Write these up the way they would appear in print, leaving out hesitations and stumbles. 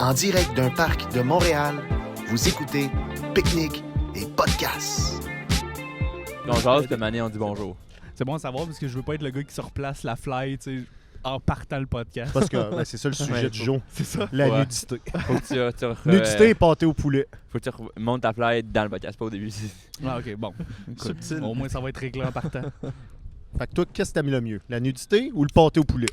En direct d'un parc de Montréal, vous écoutez Pique-Nique et Podcast. On jase, puis année, on dit bonjour. C'est bon à savoir parce que je veux pas être le gars qui se replace la fly, tu sais, en partant le podcast. Parce que c'est ça le sujet Ouais, du jour. C'est ça. La Ouais. nudité. Faut que tu Nudité et pâté au poulet. Faut que tu remontes ta flight dans le podcast, pas au début. Ah, ok, bon. Écoute, Subtil. au moins, ça va être réglé en partant. Fait que toi, qu'est-ce que t'as mis le mieux? La nudité ou le pâté au poulet?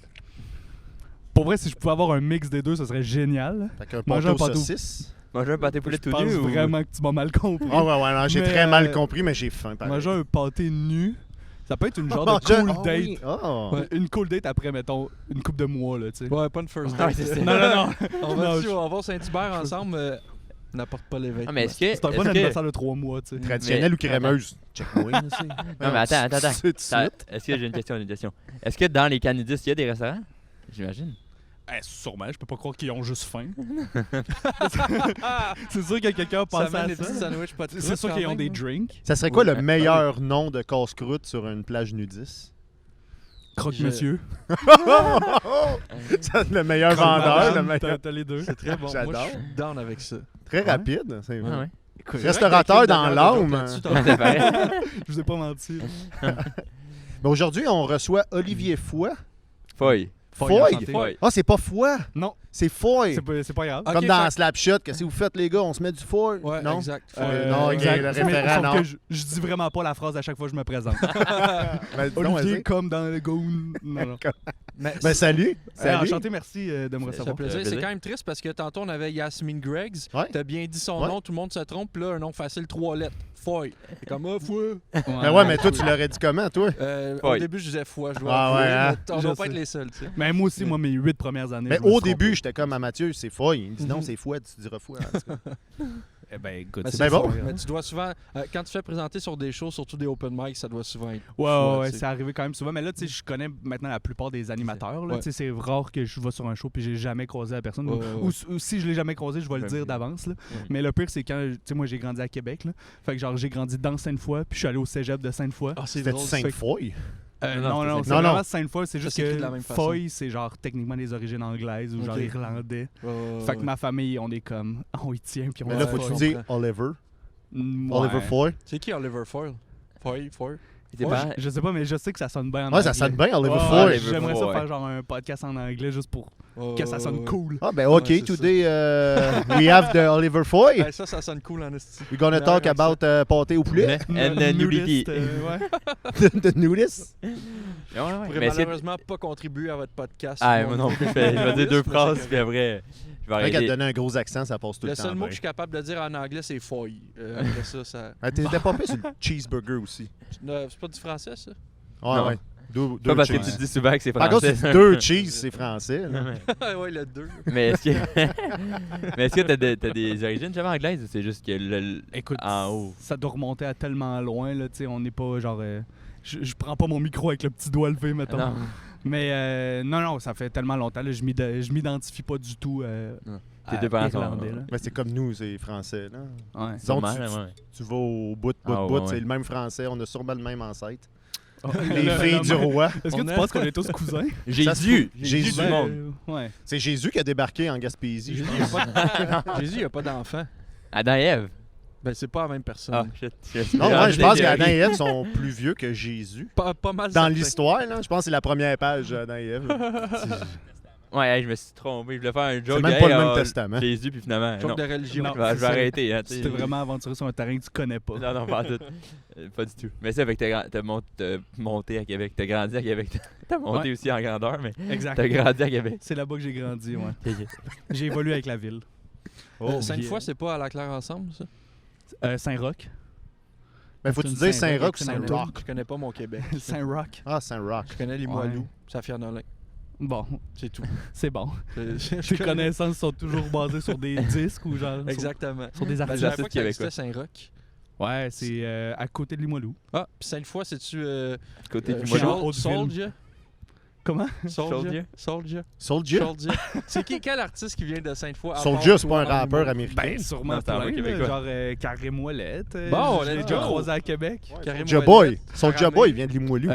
Pour vrai, si je pouvais avoir un mix des deux, ça serait génial. Fait qu'un Manger pâté un au pâté au- saucisse. Manger un pâté poulet Je tout pense nu ou... vraiment que tu m'as mal compris. Ah ouais, non, j'ai Mais, très mal compris, mais j'ai faim. pareil. Manger un pâté nu, ça peut être une genre de Manger- cool ah date. oui, ah. Ouais, une cool date après, mettons, une couple de mois, là, tu sais. Ouais, pas une first Ah, date. c'est ça. Non. On Non, va je- on va au Saint-Hubert ensemble, n'apporte pas les vêtements. Ah, mais est-ce que... C'est un bon est-ce que- anniversaire de 3 mois, tu sais. Traditionnelle ou crémeuse? Check-moi. Non, mais attends. C'est tout de suite. Est-ce que j'ai une question? Est-ce que dans les canidistes, il y a des restaurants? J'imagine. Sûrement, je peux pas croire qu'ils ont juste faim. C'est sûr que quelqu'un a Ça pensé mène à les petits ça. sandwichs pas de C'est croûte sûr quand qu'ils ont même, des hein. drinks. Ça serait quoi Ouais. le meilleur nom de casse-croûte sur une plage nudiste? Croque-monsieur. C'est le meilleur vendeur. Le meilleur... T'as les deux. C'est très bon. Moi, J'adore. je suis down avec ça. Très Ouais. rapide. C'est Ah ouais. C'est vrai Restaurateur que t'as dans une l'âme. demi-heure de joke là-dessus, C'est pareil. Je vous ai pas menti. Mais aujourd'hui, on reçoit Olivier Foy. Foy. Foy? enchanté. Foy. Ah, c'est pas Foy. Non, C'est Foy. c'est pas grave. Ah, Comme Ok, dans fait- Slapshot. Qu'est-ce que vous faites, les gars? On se met du Foy? Ouais, Non? exact. Non, ok, le Mais référent, sauf non. que je dis vraiment pas la phrase à chaque fois que je me présente. Ben, dis donc, Olivier vas-y. comme dans le Goon. Non. Mais Ben, salut. Salut. Enchanté, merci de me ça fait recevoir. plaisir. plaisir. C'est quand même triste parce que tantôt, on avait Yasmine Greggs. Ouais. T'as bien dit son Ouais. nom, tout le monde se trompe. Puis là, un nom facile, 3 lettres. Foy. C'est comme, Foy. Ben ouais, mais toi, tu l'aurais dit comment, toi? Au Foy. début, je disais Foy. Je dois Ah avouer, ouais, hein? mais on Je doit sais. pas être les seuls, tu sais. Mais moi aussi, mes 8 premières années. Mais je me au suis début, trompé. j'étais comme à Mathieu, c'est Foy. Il me dit non, Mhm. c'est Foy, tu diras Foy. En tout cas. Eh ben, écoute, Mais c'est c'est bon. Foy. Mais tu dois souvent, quand tu fais présenter sur des shows, surtout des open mic, ça doit souvent être. Ouais, tu sais. c'est arrivé quand même souvent. Mais là, tu sais, je connais maintenant la plupart des animateurs. Là, Ouais. tu sais, c'est rare que je vais sur un show puis j'ai jamais croisé la personne. Ouais, Ou, ouais. ou si je l'ai jamais croisé, je vais le Jamais. dire d'avance. Là. Ouais. Mais le pire, c'est quand, tu sais, moi, j'ai grandi à Québec. Là. Fait que genre, j'ai grandi dans Sainte-Foy, puis je suis allé au cégep de Sainte-Foy. Ah, c'est C'était-tu drôle. Sainte-Foy? Non, Non, c'est c'est Non, vraiment non. Sainte-Foy. C'est juste s'écrit de la que même façon. Foy, c'est genre techniquement des origines anglaises ou genre Ok. irlandais. Ouais, Fait que ouais. ma famille, on est comme, on y tient, puis on Mais Ouais, là, y faut-tu je dire comprends. Oliver? Ouais. Oliver Foy? C'est qui Oliver Foy? Foy? C'était Ouais, pas... Je sais pas, mais je sais que ça sonne bien en Ouais, ça anglais. sonne bien, Oliver Ouais, Foy. Oliver J'aimerais ça Foy. faire genre un podcast en anglais juste pour que ça sonne cool. Ah, ben, OK, Ouais, c'est today we have the Oliver Foy. Ouais, ça sonne cool en esti. We're gonna Ouais, talk ouais, about pâté au poulet. And Nudiste, nudity. ouais. The nudist. Ouais. Je pourrais Mais est-ce que... malheureusement pas contribuer à votre podcast. Ah, moi non plus, je vais dire deux Mais phrases, c'est puis après, je vais Vrai qu'à arrêter. donner un gros accent, ça passe tout Le le temps. seul mot bien. que je suis capable de dire en anglais, c'est foy. Après ça. Ah, T'étais pas pire sur le cheeseburger aussi. C'est pas du français, ça? Ouais, Non. ouais. Deux Pas parce que cheese. tu dis souvent que c'est Par contre, français. c'est deux cheese, c'est français. là. Ouais, le 2. Mais est-ce que t'as des origines jamais anglaises ou c'est juste que le Écoute, en haut? ça doit remonter à tellement loin, là, tu sais, on n'est pas genre... je prends pas mon micro avec le petit doigt levé, mettons. Non. Mais non, ça fait tellement longtemps, là, je m'identifie pas du tout Tes à deux parents sont- irlandais, là. Mais c'est comme nous, c'est français. Là. Ouais. Disons, Sûrement, tu- là, ouais. Tu vas au bout, Ah, ouais. c'est le même français, on a sûrement le même ancêtre. Oh, Les le- filles le- du roi. Est-ce que On tu a- penses qu'on est tous cousins? Jésus! Jésus. Jésus du monde. Ouais. C'est Jésus qui a débarqué en Gaspésie. Jésus, il n'y a pas d'enfant. Adam et Ève. Ben, c'est pas la même personne. Ah, shit. Non, ouais, je pense qu'Adam et Ève sont plus vieux que Jésus. Pas mal Dans certain. l'histoire, là, je pense que c'est la première page d'Adam et Ève. Ouais, hey, je me suis trompé. Je voulais faire un joke. C'est même pas hey, le même testament. Jésus, puis finalement. Joke Non. de religion. Non. Je vais c'est ça. arrêter. Hein, Tu t'es vraiment aventuré sur un terrain que tu connais pas. Non, pas tout. Pas du tout. Mais c'est avec t'as monté à Québec. T'as grandi à Québec. T'as monté Ouais. aussi en grandeur, mais Exact. t'as grandi à Québec. C'est là-bas que j'ai grandi, ouais. Ok, ok. J'ai évolué avec la ville. Sainte-Foy, c'est pas à la Claire ensemble, ça? Saint-Roch. Mais faut-tu C'est une dire Saint-Roch ou Saint-Roch. Saint-Roch? Je connais pas mon Québec. Saint-Roch. Ah, Saint-Roch. Je connais Limoilou, Safia-Nolin. Bon, C'est tout. c'est bon. Je Tes connais- connaissances sont toujours basées sur des disques ou genre Exactement. sur des Ben, artistes. la artistes fois que ça québécois. existait Saint-Roch. Ouais, c'est à côté de Limoilou. Ah, puis Sainte-Foy, c'est-tu Côté du chez mois en d'août. Haute-Ville. Soldier? Comment? Soldier? Soldier? Soldier. C'est quel artiste qui vient de Sainte-Foy? à Soldier, part c'est pas un toi, rappeur Animo? américain. Ben, sûrement Non, c'est un plein, vrai là, Québécois. genre Carré Moellette. Bon, je l'ai let's déjà go. croisé à Québec. Carré Soulja Moellette, Boy. Soulja Saramé. Boy vient de Limoilou.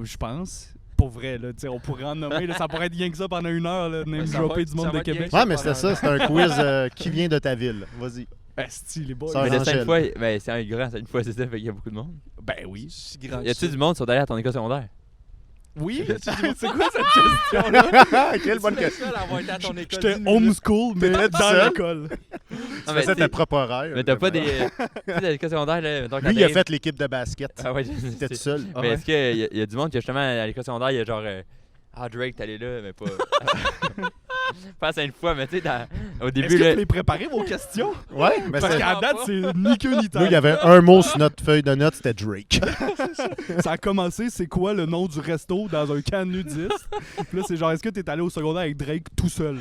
Je pense. Pour vrai, là, on pourrait en nommer, là, ça pourrait être rien que ça pendant 1 heure, là, name Ça va dropper être- du monde ça de va être Québec. rien que Ouais, mais c'était ça, c'était un quiz qui vient de ta ville. Vas-y. Esti, les boys. Ça Mais de Angèle. 5 fois, ben, c'est un grand, c'est une fois, c'est ça, fait qu'il y a beaucoup de monde. Ben oui. Si grand Y a-tu du monde sur derrière ton école secondaire? Oui? C'est quoi cette question-là? Quelle bonne question. seul à avoir été à ton école. J'étais dis-nous-le. homeschool, mais T'étais tout dans seul? l'école. Tu mais faisais t'sais- ta propre horaire. Mais t'as pas des. Tu sais, l'école secondaire, là. mettons, quand Lui, il a t'arrives- fait l'équipe de basket. Ah ouais, T'étais tout c'est- seul. Ah Mais ouais. est-ce qu'il y a du monde qui, justement, à l'école secondaire, il y a genre. Ah, Drake, t'es allé là, mais pas. Pas une fois, mais tu sais, au Est-ce début, que là. vous les préparez vos questions? Ouais, mais Parce c'est- qu'à date, c'est ni queue ni nous, il tête. y avait un mot sur notre feuille de notes, c'était Drake. Ça a commencé, c'est quoi le nom du resto dans un camp nudiste? Puis là, c'est genre, est-ce que t'es allé au secondaire avec Drake tout seul?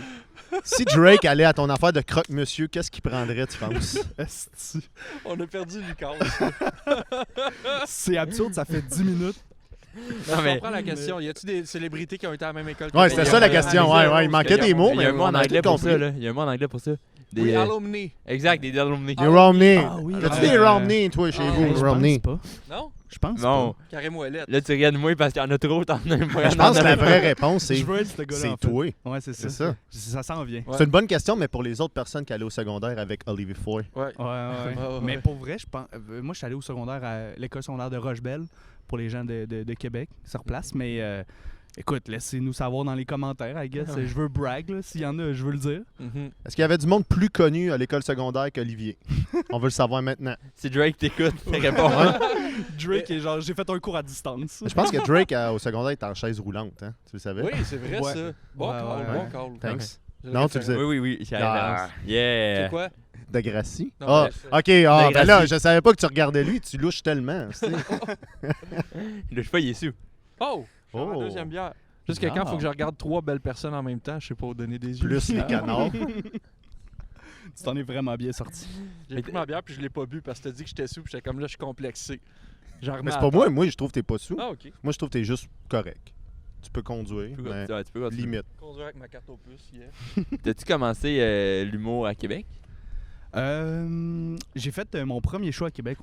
Si Drake allait à ton affaire de croque-monsieur, qu'est-ce qu'il prendrait, tu penses? Esti. On a perdu Lucas. C'est absurde, ça fait 10 minutes. Non, Je mais. comprends la question. Y a-tu des célébrités qui ont été à la même école que Ouais, toi? c'était ça la question. Ouais, ouais, il manquait des mots, Il y mais a un mot on en a anglais tout pour ça, compris. là. Il y a un mot en anglais pour ça. Oui, Des, alumni. exact, des alumni. Des Romney. Ah oui. T'as-tu Ouais. des Romney, toi, chez Ah, vous, ouais, Je Romney? pense pas. Non? Je pense Non. pas. Carré Ouellette. Là, tu regardes moi parce qu'il y en a trop, t'en as un peu. Je pense que la vraie réponse, c'est Je veux être ce gars-là, c'est en fait. toi. Ouais, c'est C'est ça. ça. Ça s'en vient. Ouais. C'est une bonne question, mais pour les autres personnes qui allaient au secondaire avec Olivier Foy. Ouais. Ouais, ouais. Ouais. Mais pour vrai, je pense. Moi, je suis allé au secondaire à l'école secondaire de Rochebelle pour les gens de Québec sur place. Mais écoute, laissez-nous savoir dans les commentaires, I guess. Je veux brag, là, s'il y en a, je veux le dire. Mhm. Est-ce qu'il y avait du monde plus connu à l'école secondaire qu'Olivier? On veut le savoir maintenant. Si Drake t'écoute, réponds. Drake est genre, j'ai fait un cours à distance. Je pense que Drake, au secondaire, est en chaise roulante. Hein? Tu le savais? Oui, c'est vrai Ouais. ça. Bon Ouais, call, ouais, bon call. Thanks. Je Non, tu le l'ai fait. sais. Oui, c'est la Ah. référence. Yeah. C'est quoi? De Gracie? Non, Ah, mais ok. Ah, De ben là, Gracie. je savais pas que tu regardais lui. Tu louches tellement. tu sais. Le cheval, il est sous. Oh! Je suis Oh. en deuxième bière. Juste que quand il Ah. faut que je regarde 3 belles personnes en même temps, je sais pas où donner des yeux. Plus les canards. Tu t'en es vraiment bien sorti. J'ai pris ma bière puis je l'ai pas bu parce que t'as dit que j'étais sous puis j'étais comme là, je suis complexé. J'en remets Mais c'est à pas terre. moi. Moi, je trouve que t'es pas sous. Ah, ok. Moi, je trouve que t'es juste correct. Tu peux conduire, Tu peux, mais tu peux continuer. limite. Conduire avec ma carte au plus, yeah. T'as-tu commencé l'humour à Québec? J'ai fait mon premier show à Québec,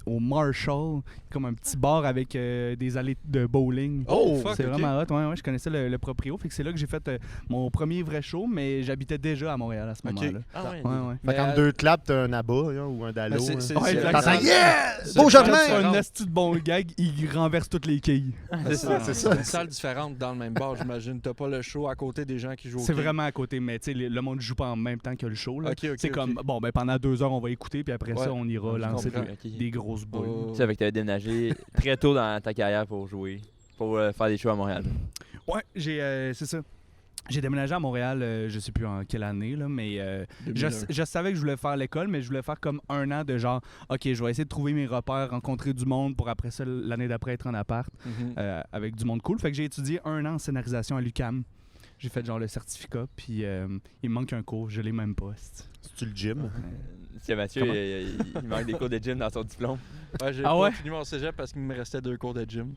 au Marshall, comme un petit bar avec des allées de bowling. Oh, fuck, C'est ok. vraiment hot, je connaissais le proprio, fait que c'est là que j'ai fait mon premier vrai show, mais j'habitais déjà à Montréal à ce Ok. moment-là. Ah ouais. Ouais. Fait qu'entre deux claps, t'as un abat là, ou un dalo. Ben, c'est- hein. c'est- Ouais, c'est- exact. T'entends c'est- Yeah! c'est- Beau c'est- Quand Germain! tu fais un asti de bon gag, il renverse toutes les quilles. C'est ça, c'est c'est ça. une salle différente dans le même bar, j'imagine. T'as pas le show à côté des gens qui jouent au C'est quai. vraiment à côté, mais tu sais, le monde joue pas en même temps que le show. Là. Ok, ok, c'est ok. comme, bon, ben pendant 2 heures, on va écouter, puis après Ouais. ça, on ira Je lancer comprends. des grosses boules. Oh. Tu savais que t'avais déménagé très tôt dans ta carrière pour jouer, pour faire des shows à Montréal. Ouais, c'est ça. J'ai déménagé à Montréal, je sais plus en quelle année, là, mais je 2001. je savais que je voulais faire l'école, mais je voulais faire comme 1 an de genre, OK, je vais essayer de trouver mes repères, rencontrer du monde pour après ça, l'année d'après, être en appart Mhm. avec du monde cool. Fait que j'ai étudié 1 an en scénarisation à l'UQAM. J'ai fait genre le certificat, puis il me manque un cours, je l'ai même pas. C'est-tu le gym? C'est Mathieu, Comment? il manque des cours de gym dans son diplôme. Ouais, j'ai Ah pas ouais? fini mon cégep parce qu'il me restait 2 cours de gym.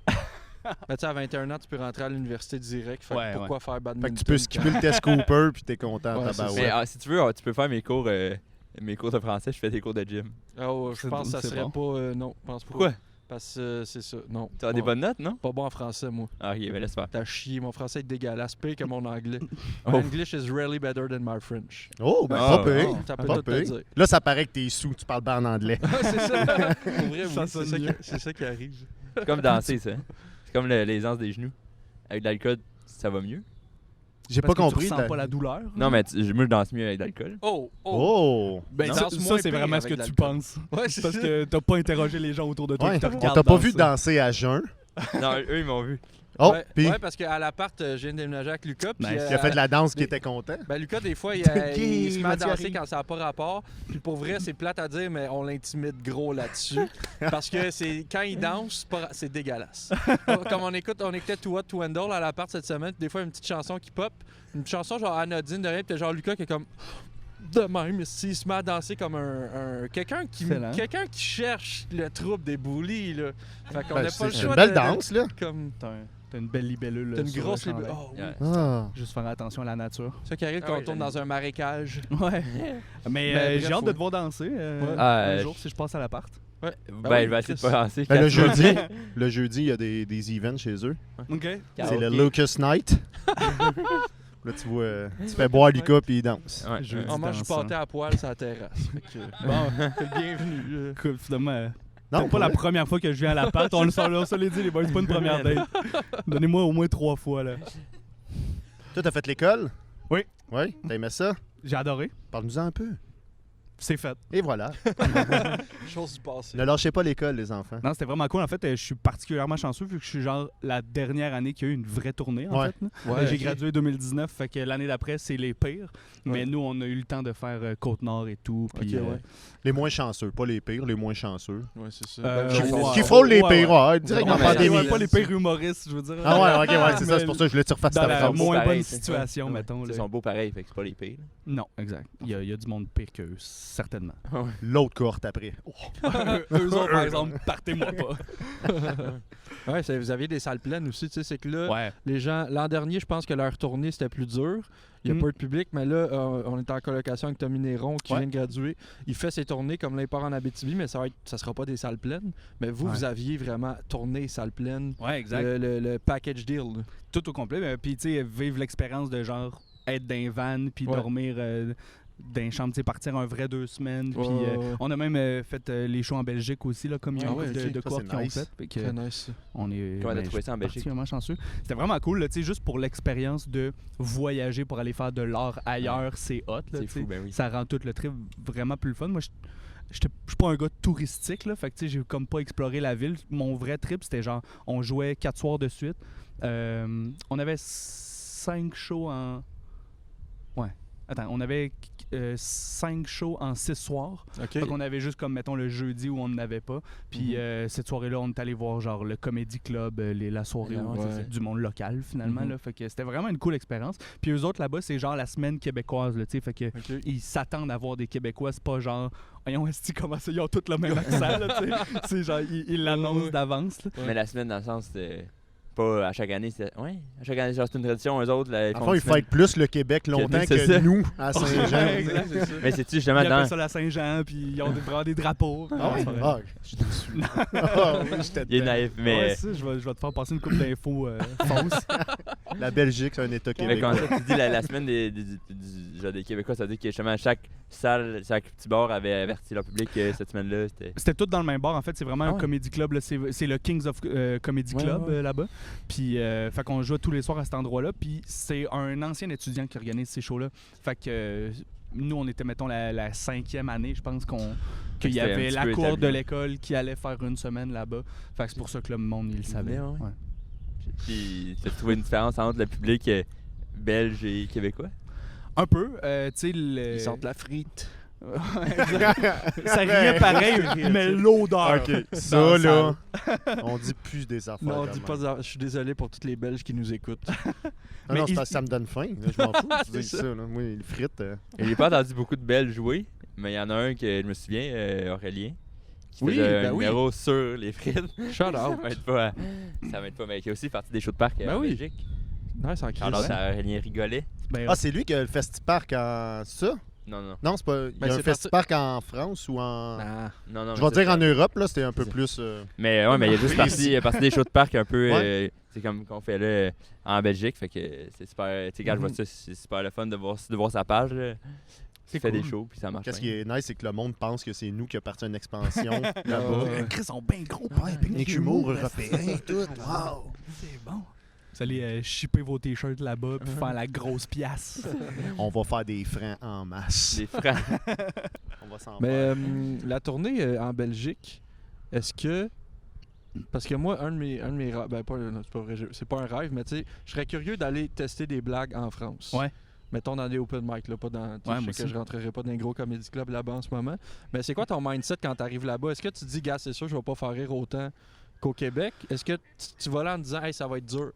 Mais tu sais, à 21 ans, tu peux rentrer à l'université direct. Fait que Ouais, pourquoi faire badminton? Fait que tu peux skipper le test Cooper puis t'es content, Ouais, c'est tabarouette. Mais si tu veux, tu peux faire mes cours de français, je fais des cours de gym. Ah ouais, je C'est pense que ça c'est serait bon. pas... non, je pense pas. Pourquoi? Parce que c'est ça. Non. Tu as des Pas- bonnes notes, non? Pas bon en français, moi. Ah, ok, ben laisse faire. T'as chié. Mon français est dégueulasse. Pire que mon anglais. Oh. My English is really better than my French. Oh, ben Ah, pas pire. Ça peut Pas tout te pire. dire. Là, ça paraît que t'es sous, tu parles pas en anglais. C'est ça. Pour vrai, oui, Ça c'est sonne ça, mieux. c'est ça qui arrive. C'est comme danser, ça. C'est comme l'aisance des genoux. Avec de l'alcool, ça va mieux. J'ai Parce pas que compris. Tu ressens pas la douleur. Non, mais moi, je danse mieux avec de l'alcool. Oh! Oh! Ben, Non. ça, Danse moins c'est pire vraiment ce que avec tu l'alcool. penses. Ouais, c'est Parce ça. que t'as pas interrogé les gens autour de toi Ouais, qui te on regardent t'a pas vu danser. danser à jeun. Non, eux, ils m'ont vu. Oh, ouais, puis ouais, parce qu'à l'appart, je viens de déménager avec Lucas. Puis, Nice. il a fait de la danse qui était content. Ben Lucas, des fois, il se met à Mathieu danser arrive. quand ça n'a pas rapport. Puis pour vrai, c'est plate à dire, mais on l'intimide gros là-dessus. Parce que quand il danse, c'est dégueulasse. Comme on écoutait Too Hot to Handle à l'appart cette semaine, puis des fois, une petite chanson qui pop. Une chanson genre anodine de rien, puis t'as genre Lucas qui est comme... De même, s'il se met à danser comme quelqu'un qui cherche le trouble des bullies, là. Fait qu'on Ben, n'a pas le c'est choix une belle de- danse, là. Comme... T'as une belle libellule. T'as une sur le grosse chandail. libellule. Oh, oui. Ouais. Ah. Juste faire attention à la nature. C'est ça qui arrive Ah quand ouais, on tourne j'aime. dans un marécage. Ouais. Mais bref, j'ai hâte faut- de te voir danser Ouais. un Ah, jour si je passe à l'appart. Ouais. Ben, je vais essayer de pas lancer. Ben, quatre- le jeudi, il y a des events chez eux. OK. C'est le Karaoké. Lucas Night. Là, tu vois, tu fais boire Lucas puis il danse. Ouais, Jeudi. On mange du dansant. pâté à poil sur la terrasse. Fait que, bon, t'es le bienvenu. Cool, finalement. Non, C'est pas la première fois que je viens à l'appart. On se l'est dit, les boys, c'est pas une première date. Donnez-moi au moins 3 fois, là. Toi, t'as fait l'école? Oui. Oui? T'as aimé ça? J'ai adoré. Parle-nous-en un peu. C'est fait. Et voilà. Chose du passé. Ne lâchez pas l'école, les enfants. Non, c'était vraiment cool. En fait, je suis particulièrement chanceux vu que je suis genre la dernière année qu'il y a eu une vraie tournée, en Ouais. fait. Là. Ouais, J'ai ok. gradué 2019, fait que l'année d'après, c'est les pires. Mais Ouais. nous, on a eu le temps de faire Côte-Nord et tout. Puis, Ok, ouais. Les moins chanceux, pas les pires, les moins chanceux. Ouais, c'est ça. Euh, Qui, ouais, qui ouais. frôlent les Ouais, pires, ouais. ouais, direct Non, en mais pandémie. pas les pires humoristes, je veux dire. Ah ouais, ok, ouais, c'est ça, Mais c'est pour ça que je voulais que tu refasses dans ta la phrase. moins pareil, bonne c'est- situation, ouais. mettons. Ils là. sont beaux pareil, fait que c'est pas les pires. Non, exact. Il y a du monde pire qu'eux, certainement. L'autre cohorte après. Eux autres, par exemple, partez-moi pas. Ouais, vous aviez des salles pleines aussi, tu sais, c'est que là, Ouais. les gens, l'an dernier, je pense que leur tournée, c'était plus dur. Il n'y a Mm. pas eu de public, mais là, on est en colocation avec Tommy Néron qui Ouais. vient de graduer. Il fait ses tournées comme là, il part en Abitibi, mais ça sera pas des salles pleines. Mais vous, Ouais. vous aviez vraiment tourné salles pleines. Ouais, exact. Le package deal. là. Tout au complet. Puis, tu sais, vivre l'expérience de genre être dans un van, puis Ouais. dormir dans une chambre, tu sais, partir un vrai 2 semaines. Puis, Ouais, ouais. on a même fait les shows en Belgique aussi, là, comme il y a Ah une ouais, couple ok. de Ça, cohortes c'est qui ont nice. fait. Fait que Très nice. on est Comment t'as trouvé ça en Belgique? particulièrement chanceux. C'était vraiment cool, là, tu sais, juste pour l'expérience de voyager pour aller faire de l'art ailleurs, c'est hot. Là, C'est tu sais. fou, ben oui. Ça rend tout le trip vraiment plus le fun. Moi, je suis pas un gars touristique, là, fait que tu sais, j'ai comme pas exploré la ville. Mon vrai trip, c'était genre, on jouait 4 soirs de suite. On avait 5 shows en... Ouais. Attends, on avait 5 shows en 6 soirs. OK. Fait qu'on avait juste comme, mettons, le jeudi où on n'avait pas. Puis cette soirée-là, on est allé voir genre le Comedy Club, la soirée Ouais, où- ouais. du monde local, finalement. Mhm. Là. Fait que c'était vraiment une cool expérience. Puis eux autres, là-bas, c'est genre la semaine québécoise, là, tu sais. Fait que OK. ils s'attendent à voir des Québécois. C'est pas genre, voyons, est-ce comment ça, ils ont tous le même accent, là, tu sais. C'est genre, ils l'annoncent Ouais. d'avance, là. Mais la semaine, dans le sens, c'était pas à chaque année. Ouais, à chaque année, genre, c'est une tradition. Eux autres, là, ils Enfin, font ils une semaine. fêtent plus le Québec longtemps C'est que ça. nous à Saint-Jean. Ouais, exact. Mais c'est-tu justement Ils appellent dans. ça la Saint-Jean, puis ils ont vraiment des drapeaux. Ah oui? c'est vrai. Ah, je te suis. Ah oui, j'étais Il est dedans. naïf, Ouais, mais. ça, je vais te faire passer une couple d'infos fausses. La Belgique, c'est un État Mais quand québécois. tu dis la semaine genre des Québécois, ça veut dire que justement chaque salle, chaque petit bar avait averti leur public que cette semaine-là, c'était. C'était tout dans le même bar. En fait, c'est vraiment Ah un ouais. comedy club. Là. C'est le Kings of Comedy Ouais, Club ouais. là-bas. Puis, fait qu'on joue tous les soirs à cet endroit-là. Puis, c'est un ancien étudiant qui organise ces shows-là. Fait que nous, on était, mettons, la 5e année, je pense qu'il y C'était un avait petit la peu cour établi. de l'école qui allait faire une semaine là-bas. Fait que c'est pour ça que le monde, il le savait. Ouais, ouais. Ouais. Puis, tu as trouvé une différence entre le public belge et québécois? Un peu. Tu sais, Ils sortent la frite. ça riait pareil, mais l'odeur. OK, dans ça, la là, on dit plus des affaires. Non, quand dis même. pas ça. Je suis désolé pour tous les Belges qui nous écoutent. Non, Mais non, c'est ils- parce que ça me donne faim. Là, je m'en fous. Tu C'est dis ça. Là. Moi, les frites. Et j'ai pas entendu beaucoup de Belges jouer, mais il y en a un que je me souviens, Aurélien, qui Oui, faisait ben un oui. numéro sur les frites. Shout Ça out. va être pas, mais qui a aussi parti des shows de parc Ben en oui. Belgique. Nice en Alors crise. ça, Aurélien rigolait. Ben, Ah, c'est lui qui a le Festipark en. C'est ça? Non, non. Non, c'est pas. Il y Ben, a un c'est Festipark en France ou en. Ah. Non, non, Je mais vais ça, dire en ça- Europe, là, c'était un peu C'est- plus. Mais ouais, mais il y a juste parti des shows de parc un peu. Ouais. C'est comme qu'on fait là en Belgique. Fait que c'est super. Tu sais, quand je vois ça, c'est super le fun de voir sa page. Là. C'est Il fait cool. des shows, puis ça marche. Qu'est-ce bien. qui est nice, c'est que le monde pense que c'est nous qui a parti à une expansion Ah, là-bas. ouais. Chris sont bien gros. Avec humour européen, tout. Wow! C'est bon. Vous allez shipper vos t-shirts là-bas puis faire la grosse pièce. On va faire des francs en masse. Des francs. On va s'en Mais faire. la tournée en Belgique, est-ce que. Parce que moi, un de mes rêves. Ben, pas, non, c'est pas vrai, c'est pas un rêve, mais tu sais, je serais curieux d'aller tester des blagues en France. Ouais. Mettons dans des open mic, là, pas dans. Tu sais, Ouais, je moi sais que aussi. je rentrerai pas dans un gros comedy club là-bas en ce moment. Mais c'est quoi ton mindset quand t'arrives là-bas? Est-ce que tu te dis, gars, c'est sûr, je vais pas faire rire autant qu'au Québec? Est-ce que tu vas là en disant, hey, ça va être dur?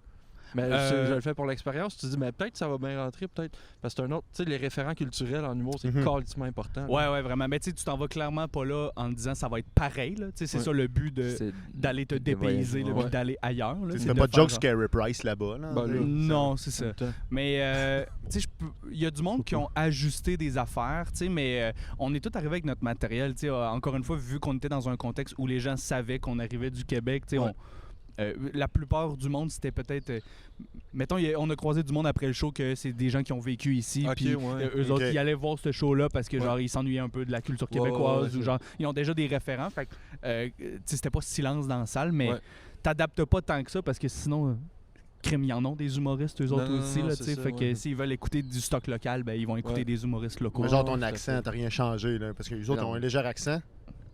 Mais je le fais pour l'expérience. Tu te dis, mais peut-être ça va bien rentrer, peut-être. Parce que c'est un autre. Tu sais, les référents culturels en humour, c'est carrément important. Ouais, vraiment. Mais tu t'en vas clairement pas là en disant ça va être pareil. Là. C'est ça le but d'aller te dépayser, voyager, puis d'aller ailleurs. Là. Tu C'est fais de pas de faire joke genre- Carey Price là-bas. Là, Ben là, Non, c'est ça. En même temps. Mais tu sais, il y a du monde qui ont ajusté des affaires, tu sais, mais on est tous arrivés avec notre matériel, tu sais. Encore une fois, vu qu'on était dans un contexte où les gens savaient qu'on arrivait du Québec, tu sais, la plupart du monde, c'était peut-être... mettons, on a croisé du monde après le show que c'est des gens qui ont vécu ici, Ok, puis ouais. eux autres, Ok. ils allaient voir ce show-là parce que genre ils s'ennuyaient un peu de la culture québécoise ouais, ou genre ils ont déjà des référents. Fait que tu sais, c'était pas silence dans la salle, mais Ouais. t'adaptes pas tant que ça parce que sinon... crime, ils en ont des humoristes, eux autres Non, aussi. non, Là, c'est tu sais, ça, fait que ouais. s'ils veulent écouter du stock local, ben, ils vont écouter Ouais. des humoristes locaux. Mais genre ton tout à accent, fait. t'as rien changé. Là, parce que les autres ont un léger accent.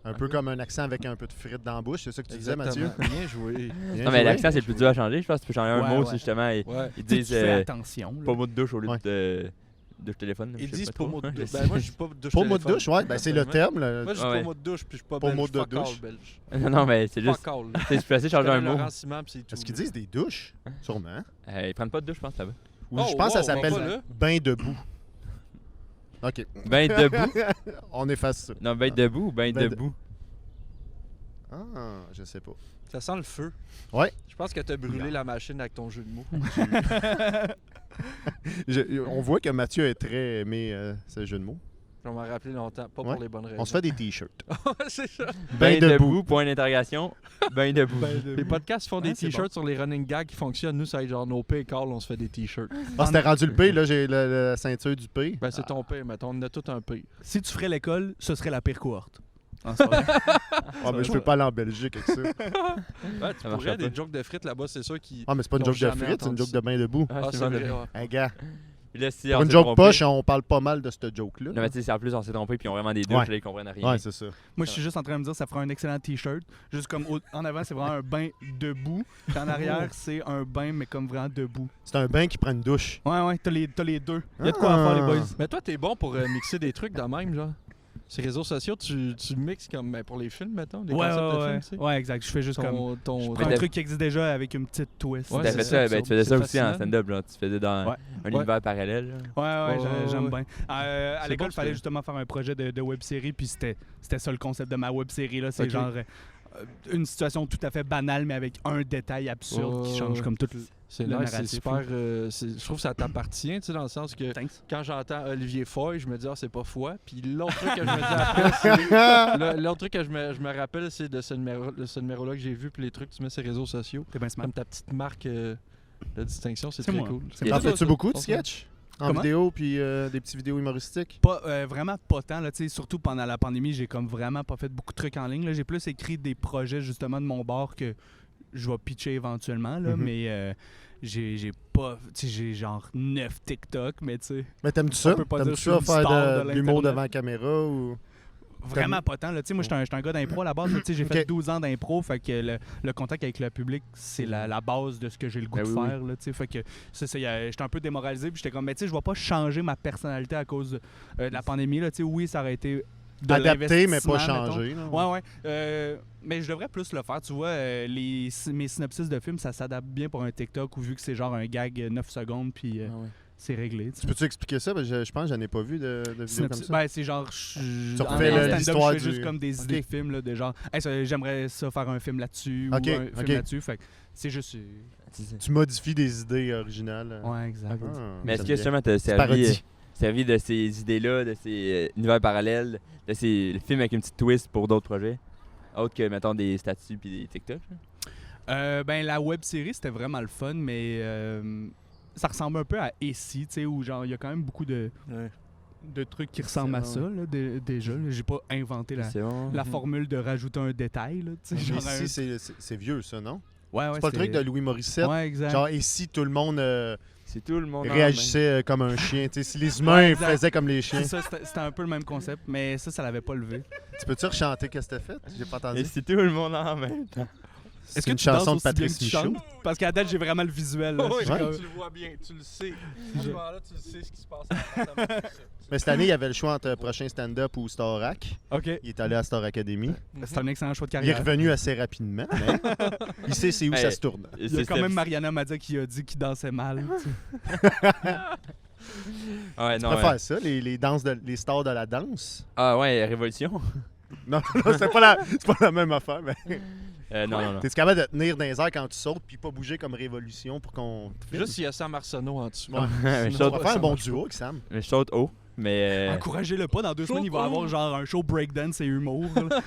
Un peu comme un accent avec un peu de frites dans la bouche. C'est ça que tu disais, Mathieu? Bien joué. Bien Non, mais joué. l'accent, c'est le plus dur à changer. Je pense que tu peux changer un Ouais, mot ouais. si justement ils Ouais. ils Tu sais, disent tu fais attention. là. pas mot de douche au lieu Ouais. de téléphone. Ils je sais disent pas pas trop. mot de douche. Je Ben, moi, je dis pas douche. Pas mot de téléphone. douche, ouais. Ben, c'est le terme. Là. Moi, je dis Ouais. pas mot de douche, puis je suis pas Pas belge. mot je de suis fuck douche. all belge. sais. Non, mais c'est juste. Fuck all. Tu sais, je peux essayer de changer un mot. Laurent Simon, puis c'est tout. Est-ce qu'ils disent des douches? Sûrement. Ils prennent pas de douche, je pense, là-bas. Ou Oh, je pense que ça wow, on va pas s'appelle là. bain debout. OK. Ben debout. On efface ça. Non, ben debout ou ben Ben de- debout? Ah, je sais pas. Ça sent le feu. Ouais. Je pense que t'as brûlé la machine avec ton jeu de mots. On voit que Mathieu est très aimé ce jeu de mots. Je vais m'en rappeler longtemps. Pas Ouais. pour les bonnes raisons. On se fait des t-shirts. C'est ça. Ben debout, point d'interrogation. Ben debout. Les podcasts font des Ah, c'est t-shirts sur les running gags qui fonctionnent. Nous, ça va être genre nos P et Carl, on se fait des t-shirts. Ah, c'était rendu le P. Là, j'ai la ceinture du P. Ben, c'est ton P, mettons. On a tout un P. Si tu ferais l'école, ce serait la pire cohorte. Ah, c'est vrai. Ah, mais je peux pas aller en Belgique avec ça. Ouais, tu Ça pourrais marcherait des pas. jokes de frites là-bas, c'est sûr qui. Ah, mais c'est pas une Ils ont joke de jamais frites, c'est une entendu joke ça. de bain debout. Ah, Ah, c'est c'est vrai. vrai. Ouais. Hey, gars, Puis là, si pour on une s'est joke trompé- poche, on parle pas mal de cette joke-là. Non, mais tu sais, en plus, on s'est trompé, puis ils ont vraiment des douches, Ouais. là, ils comprennent rien. Ouais, c'est ça. Moi, je suis juste en train de me dire ça ferait un excellent t-shirt. Juste comme en avant, c'est vraiment un bain debout. Puis en arrière, c'est un bain, mais comme vraiment debout. C'est un bain qui prend une douche. Ouais, t'as les deux. Il y a de quoi à faire, les boys. Mais toi, t'es bon pour mixer des trucs de même, genre. Ces réseaux sociaux, tu mixes comme ben, pour les films, mettons, des Ouais, concepts de ouais, films, tu sais. ouais, exact. Je fais juste comme. ton Je Mais prends un t'as- truc qui existe déjà avec une petite twist. Ouais, T'as c'est fait ça, ça, ben, tu faisais c'est ça aussi en fascinant. stand-up, là. Tu faisais dans Ouais. un univers parallèle. là. Ouais, Ouais, j'aime ouais. bien. À C'est l'école, bon, il fallait c'était- justement faire un projet de web-série, puis c'était ça le concept de ma web-série. Là. C'est Ok. genre une situation tout à fait banale, mais avec un détail absurde qui change Ouais. comme tout C'est le nice, c'est narratif, super. je trouve que ça t'appartient, tu sais, dans le sens que Thanks. quand j'entends Olivier Foy, je me dis, ah, c'est pas foi. Puis l'autre truc que je me dis après, c'est. L'autre truc que je me rappelle, c'est de ce numéro-là que j'ai vu, puis les trucs que tu mets sur les réseaux sociaux. T'es bien smart. Comme ta petite marque de distinction, c'est C'est très moi. cool. C'est T'en moi. fais-tu beaucoup de Ton- sketchs? En Comment? vidéo, puis des petites vidéos humoristiques? Pas, vraiment pas tant. Là, tu sais, surtout pendant la pandémie, j'ai comme vraiment pas fait beaucoup de trucs en ligne. Là. J'ai plus écrit des projets justement de mon bord que je vais pitcher éventuellement. Là, Mhm. mais j'ai pas. Tu sais, j'ai genre 9 TikTok, mais tu sais. Mais t'aimes-tu ça? On peut pas dire T'aimes-tu que je suis ça une faire star de de l'humour l'Internet. devant la caméra? Ou... Vraiment pas tant. Là. Tu sais, moi, j'étais un gars d'impro à la base. là. Tu sais, j'ai fait Ok. 12 ans d'impro. Fait que le contact avec le public, c'est la base de ce que j'ai le goût Ben de oui, faire. Là, tu sais. Fait que j'étais un peu démoralisé. Puis j'étais comme, mais tu sais, je vais pas changer ma personnalité à cause de la pandémie. Là. Tu sais, oui, ça aurait été de Adapté, mais pas l'investissement, mettons. changé. là. Ouais. Mais je devrais plus le faire. Tu vois, mes synopsis de films, ça s'adapte bien pour un TikTok, ou vu que c'est genre un gag 9 secondes, puis c'est réglé. tu Tu sais. peux-tu expliquer ça? Parce que je pense que j'en ai pas vu de vidéo comme ça. Ben, c'est genre. Tu en refais stand-up, l'histoire je fais juste du- comme des Ok. idées de films, là, de genre, hey, j'aimerais ça faire un film là-dessus, Ok, ou un ok. film là-dessus. Fait que c'est juste. Tu modifies des idées originales. Ouais, exact. Ah, Mais est-ce que j'aime justement, t'as bien. Parodie. servi de ces idées-là, de ces univers parallèles, de ces films avec une petite twist pour d'autres projets? Autres que, mettons, des statuts puis des TikTok? là? Ben, la web série, c'était vraiment le fun, mais ça ressemble un peu à Essie, tu sais, où genre, il y a quand même beaucoup de trucs qui ressemblent à ça, là, déjà. là. J'ai pas inventé C'est bon. la formule de rajouter un détail, là, tu sais. Mais genre ici, c'est vieux, ça, non? ouais, C'est pas le truc de Louis Morissette? Ouais, exact. Genre, et si tout le monde C'est tout le monde. en réagissait comme un chien? Tu sais, si les humains Ouais, exact. faisaient comme les chiens. C'est ça, c'était un peu le même concept, mais ça l'avait pas levé. Tu peux-tu rechanter qu'est-ce que t'as fait? J'ai pas main. entendu. Et c'est tout le monde en même temps. C'est une chanson de Patrice Michaud. Parce qu'à date, j'ai vraiment le visuel. Là. Oui, J'ai Ouais. comme- tu le vois bien, tu le sais. À ce moment-là, tu le sais ce qui se passe. Mais cette année, il y avait le choix entre prochain stand-up ou Starac. OK. Il est allé à Star Academy. C'est un excellent choix de Il est carrière. revenu assez rapidement, mais il sait c'est où Hey, ça se tourne. Il y a quand même Mariana Mazza qui a dit qu'il dansait mal. Ouais, Tu non, préfères ça, les stars de la danse? Ah ouais, Révolution. Non, c'est pas la même affaire, mais Non. t'es capable de tenir dans les airs quand tu sautes puis pas bouger comme Révolution pour qu'on te filme? Juste s'il y a Sam Arsenault en dessous. Ouais. Mais je On saute, va faire un bon duo avec Sam. mais je saute haut. Mais. Encouragez-le pas. Dans 2 semaines, il va avoir genre un show breakdance et humour. là.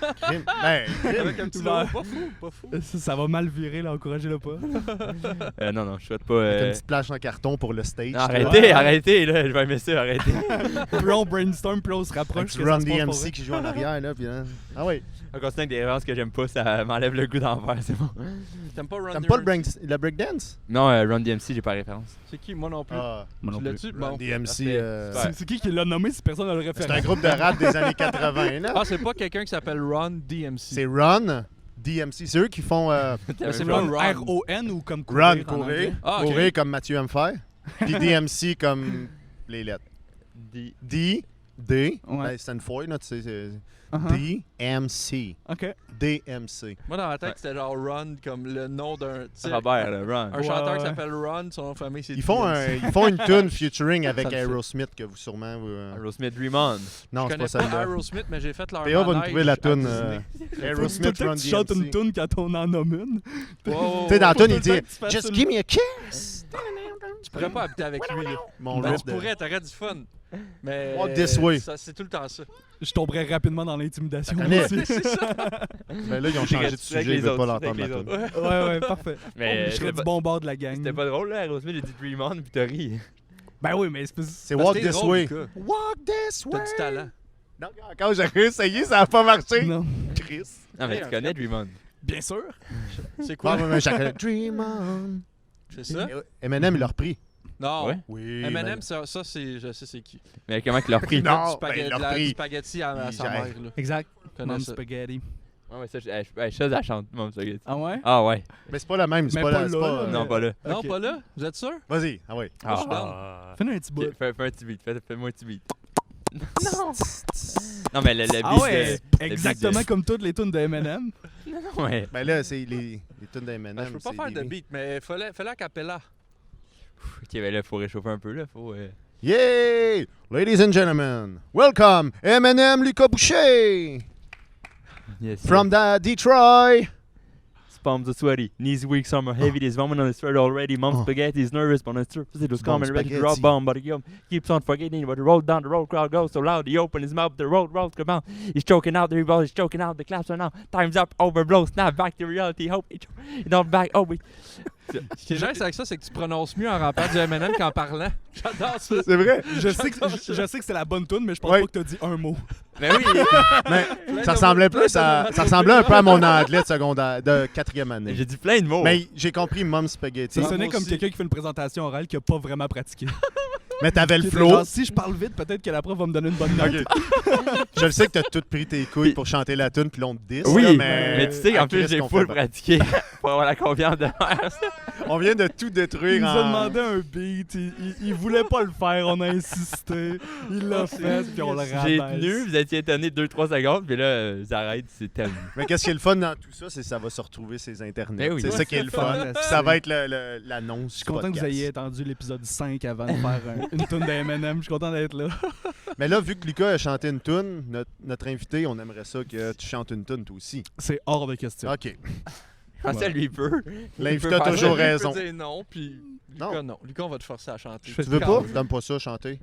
Avec un petit Ouvert. logo, pas fou, pas fou. Ça va mal virer, là. Encouragez-le pas. Non, je souhaite pas. Avec une petite plage en carton pour le stage. Non, tu vois. arrêtez, là, je vais aimer ça, arrêtez. Plus on brainstorm, plus on se Avec rapproche. du que ça Run se passe pour DMC vrai. qui joue en arrière, là. Puis, hein. Ah oui. On continue avec des références que j'aime pas, ça m'enlève le goût d'en faire, c'est bon. T'aimes pas Run T'aimes pas DMC? le breakdance? Non, Run DMC, j'ai pas référence. C'est qui? Moi non plus. Ah, Moi non Tu plus. l'as-tu? Run Bon. DMC. parfait. C'est qui l'a nommé si personne n'a le C'est un référent? groupe de rap des années 80, là. Ah, c'est pas quelqu'un qui s'appelle Run DMC. C'est Run DMC. C'est eux qui font c'est Run, Run. R-O-N ou comme courir Run, en courir. anglais? Ah, ok. Courir comme Mathieu aime faire. Puis DMC comme les lettres. D. D, D, Ouais. ben, c'est une fois, là, tu sais. c'est Uh-huh. DMC. OK. DMC. Moi, dans ma tête, c'était genre Run comme le nom d'un. tu sais, Robert, là, Run. Un chanteur qui Ouais. s'appelle Run, son nom de famille, c'est Ils font DMC. une tune featuring avec Ça le fait. Aerosmith que vous sûrement. Aerosmith Dream On. Non, Je c'est connais pas pas celle-là. Aerosmith, mais j'ai fait leur PA va nous manège trouver la à tune. Disney. Tout Aerosmith le temps Run que tu chantes une DMC. tune quand on en nomme une. Wow, wow, Tu sais, dans la wow. tune, il dit Tout le temps que tu fasses Just une- give me a kiss. Tu pourrais pas habiter avec lui. Là. Mon Ben, rap tu de- pourrais, t'aurais du fun. Mais Walk this way. ça, c'est tout le temps ça. Je tomberais rapidement dans l'intimidation. Ça connaît. moi aussi. Ben là, ils ont changé de sujet, ils veulent pas l'entendre la tune. Ouais, parfait. Mais Je serais c'était du pas, bon bord de la gang. c'était pas drôle, là, Aerosmith, j'ai dit Dream On, pis t'as ri. Ben oui, mais c'est C'est Parce Walk que t'es This drôle, Way. Lucas. Walk This T'as Way. du talent. Non, quand j'ai essayé, ça a pas marché. Non. Chris. Non, mais Hey, tu un connais Dream On. Bien sûr. C'est Ah, quoi? mais j'ai connais. Dream on. C'est ça? Eminem, il l'a repris. Non. Ouais. Oui. M&M, ça c'est... Je sais c'est qui. Mais comment qu'il l'a repris? Non. Du spaghetti, il l'a de la- repris. du spaghetti à Il- sa j'ai- mère. Là. Exact. Je connais Mom ça. Spaghetti. Ouais, ça, je la chante, Mom Spaghetti. Ah ouais? Ah ouais. Mais c'est pas la même. C'est Mais pas pas la. c'est là, pas- là, Non, pas là. Non, Ok. pas là? Vous êtes sûr? Vas-y. Ah oui. Ah. Fais-nous un petit bout. Ok, fais un petit beat, fais-moi un petit beat. Non, mais le beat, Ah ouais, exactement comme toutes les tunes de Eminem. Ouais. Ben là, c'est les tunes d'Eminem. Ben, je peux pas c'est faire des de beat, mais fallait a cappella. Ok, ben là, faut réchauffer un peu, là. Faut. Yay! Ladies and gentlemen, welcome Eminem Lucas Boucher Yes. from Detroit. Palms are sweaty, knees weak, some are heavy. There's vomit on his throat already. Mom Spaghetti is nervous, but on his surface it was calm and ready to drop Spaghetti. bomb. But he keeps on forgetting. But the road down the road, crowd goes so loud. He opened his mouth, the road rolls come out. He's choking out the revolver, he's choking out the claps are now. Time's up, overblow, snap back to reality. Hope he don't back. Oh, we. Ce qui est gênant avec ça, c'est que tu prononces mieux en rappant du M&M qu'en parlant. J'adore ça. C'est vrai? Je sais que c'est la bonne tune, mais je pense Ouais. pas que t'as dit un mot. Mais oui. Mais ça ressemblait plus à, ça ressemblait un peu à mon anglais de secondaire, de 4e année. J'ai dit plein de mots. Mais j'ai compris Mom Spaghetti. Ça sonnait moi comme aussi. quelqu'un qui fait une présentation orale qui a pas vraiment pratiqué. Mais t'avais le Qui était flow. genre, si je parle vite, peut-être que la prof va me donner une bonne note. Je le sais que t'as tout pris tes couilles pour chanter la tune puis l'on te diss. Oui, là, mais tu sais, en plus, Chris, j'ai qu'on full fait pratiqué pour avoir la confiance de faire ça. On vient de tout détruire Il nous en... a demandé un beat, il voulait pas le faire, on a insisté. Il l'a fait, puis on le rabaisse. J'ai tenu, vous étiez étonné 2-3 secondes, puis là, vous arrêtez, c'est tellement. Mais qu'est-ce qui est le fun dans tout ça, c'est que ça va se retrouver sur Internet. Ben oui. C'est ça qui est le fun. Fantastique. Puis ça va être l'annonce. Je suis content que vous ayez attendu l'épisode 5 avant de faire une tune de M&M. Je suis content d'être là. Mais là, vu que Lucas a chanté une tune, notre invité, on aimerait ça que tu chantes une tune toi aussi. C'est hors de question. OK. Ah, ça, lui, il peut. L'invité Il peut a faire toujours ça. raison. Je peux dire non, puis Lucas, non. Lucas, on va te forcer à chanter. Je Tu veux pas? T'aimes pas ça, chanter?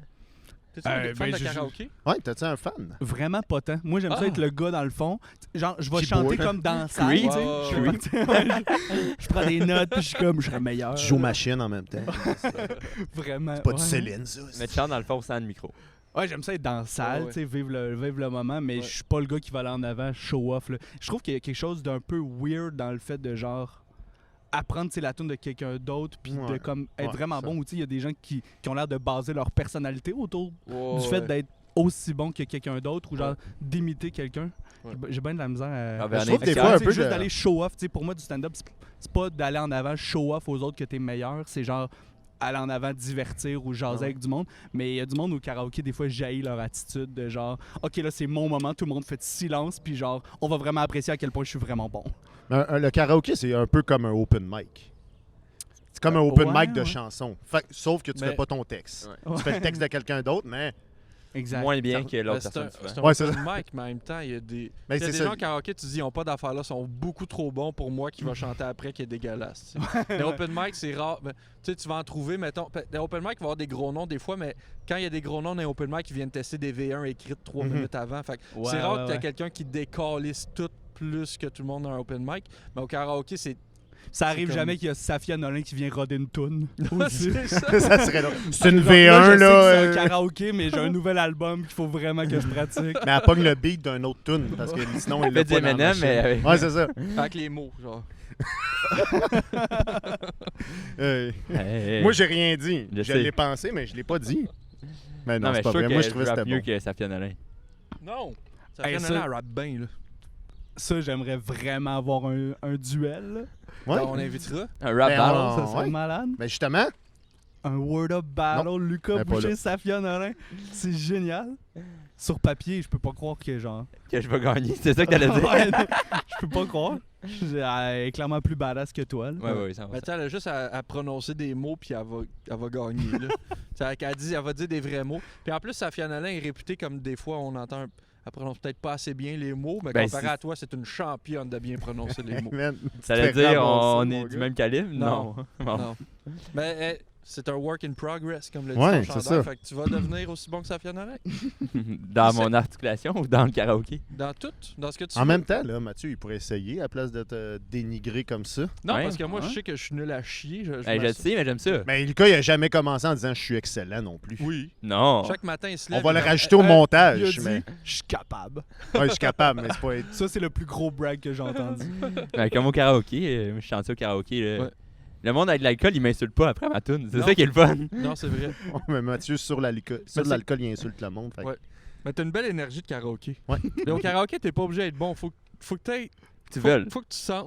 T'es-tu un fan ben, de je- karaoké? Ouais, t'es-tu un fan? Vraiment pas tant. Moi, j'aime ça Ah. être le gars dans le fond. Genre, je vais Qui chanter boit. comme dans la salle, Creed. tu sais. Ouais, Je fais ouais. partie- je prends des notes, puis je suis comme, je serais meilleur. Tu joues machine en même temps. Vraiment. Pas ouais. du Céline, ça. Mais tu chantes dans le fond sans le micro. Ouais, j'aime ça être dans la salle, Ouais. tu sais, vivre le moment, mais Ouais. je suis pas le gars qui va aller en avant, show off. Là. Je trouve qu'il y a quelque chose d'un peu weird dans le fait de genre apprendre tu sais, la tune de quelqu'un d'autre, puis de Ouais. comme être Ouais, vraiment ça. bon. Ou tu sais, il y a des gens qui ont l'air de baser leur personnalité autour Ouais, du fait ouais. d'être aussi bon que quelqu'un d'autre ou genre Ouais. d'imiter quelqu'un. Ouais. J'ai bien de la misère à. Ah, ben, Je trouve des Tu fois sais, un peu juste de... d'aller show off. Tu sais, pour moi, du stand-up, c'est pas d'aller en avant, show off aux autres que t'es meilleur. C'est genre aller en avant, divertir ou jaser avec du monde. Mais il y a du monde au karaoké, des fois, jaillit leur attitude de genre, OK, là, c'est mon moment, tout le monde fait silence, puis genre, on va vraiment apprécier à quel point je suis vraiment bon. Le karaoké, c'est un peu comme un open mic. C'est comme un open ouais, mic de ouais. chansons. Sauf que tu Mais- fais pas ton texte. Ouais. Tu fais le texte de quelqu'un d'autre, mais Exact. Moins bien Ça- que l'autre c'est personne. un souvent. Ouais, open c'est mic, mais en même temps, il y a des, Mais il y a c'est des ça. gens au karaoké, tu dis, ils n'ont pas d'affaires là, sont beaucoup trop bons pour moi qui va chanter après qui est dégueulasse. tu sais. Les open mic, c'est rare. Ben, tu sais, tu vas en trouver, mettons. Les open mic, il va y avoir des gros noms des fois, mais quand il y a des gros noms dans les open mic, ils viennent tester des V1 écrites 3 Mhm. minutes avant. Fait que Ouais, c'est rare ouais, que tu ouais. quelqu'un qui décalisse tout plus que tout le monde dans un open mic. Mais au karaoké, c'est. Ça arrive comme- jamais qu'il y a Safia Nolin qui vient roder une toune. aussi. c'est ça. ça serait là. C'est une Genre, V1, je sais là. que c'est un karaoké, mais j'ai un nouvel album qu'il faut vraiment que je pratique. Mais elle pogne le beat d'un autre tune parce que sinon, il Fait l'a du pas dans la M&M, mais machine. avec- Ouais, c'est ça. Avec les mots, genre. Hey. Moi, j'ai rien dit. Je Je sais. l'ai pensé, mais je l'ai pas dit. Mais non, Non, mais c'est je pas suis sûr vrai. que Moi, je je trouvais que rappe c'était mieux bon. que Safia Nolin. Non! Ça Hey, fait ça- un rap bien, là. Ça, j'aimerais vraiment avoir un duel. là. Ouais. On invitera. Un rap Ben, battle. on- Ça serait ouais. malade. Mais justement, Un Word Up Battle, Lucas Ben, pas Boucher, là. Safia Nolin. C'est génial. Sur papier, je peux pas croire que genre. Que je vais gagner. C'est ça que t'allais dire? Ouais, non, je peux pas croire. Elle est clairement plus badass que toi. là. Ouais, ça va. Mais tu sais, elle a juste à prononcer des mots, puis elle va gagner. Là. Tu sais, elle va dire des vrais mots. Puis en plus, Safia Nolin est réputée comme des fois, on entend. Elle prononce peut-être pas assez bien les mots, mais Ben, comparé c'est- à toi, c'est une championne de bien prononcer les mots. man, Ça veut fais dire ramasser, on mon est gars. du même calibre? Non. Bon. Non. Mais c'est un work in progress, comme le dit Ouais, ton c'est chandail. ça. Fait que tu vas devenir aussi bon que Safia Nolin. Dans mon articulation ou dans le karaoké? Dans tout, dans ce que tu En veux. même temps, là, Mathieu, il pourrait essayer à place de te dénigrer comme ça. Non, Ouais, parce que moi, ouais. je sais que je suis nul à chier. Je le sais, mais j'aime ça. Mais Lucas, il a jamais commencé en disant je suis excellent non plus. Oui. Non. Chaque matin, il se On lève. va le il dit, rajouter au Il a montage. dit, Mais je suis capable. ouais, je suis capable, mais c'est pas. Ça, c'est le plus gros brag que j'ai entendu. Ben, comme au karaoké, moi, je chante ça au karaoké. Là. Ouais. Le monde avec de l'alcool, il m'insulte pas après ma tune. C'est Non. ça qui est le fun. Non, c'est vrai. Mais Mathieu, sur l'alcool, c'est- il insulte le monde. fait que- Ouais. Mais t'as une belle énergie de karaoké. Ouais. Mais au karaoké, t'es pas obligé d'être bon. Faut que t'aies. Tu veux.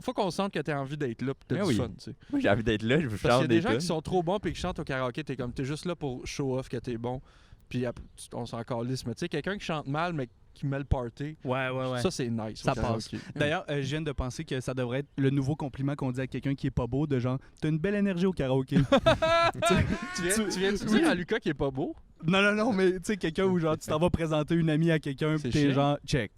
Faut qu'on sente que t'as envie d'être là pis t'as Ben du oui. fun, tu sais. Moi, j'ai envie d'être là, je veux Parce qu'il y chanter a des des gens tunes. qui sont trop bons pis qui chantent au karaoké, t'es juste là pour show off que t'es bon. Puis après, on s'en calisse. Mais tu sais, quelqu'un qui chante mal mais qui met le party, Ouais, ouais, ça c'est nice. Ça au karaoké. D'ailleurs, je viens de penser que ça devrait être le nouveau compliment qu'on dit à quelqu'un qui est pas beau, de genre, t'as une belle énergie au karaoké. Tu viens de dire à Lucas qui est pas beau? non, mais tu sais, quelqu'un où genre, tu t'en vas présenter une amie à quelqu'un, C'est pis t'es chiant. genre, check.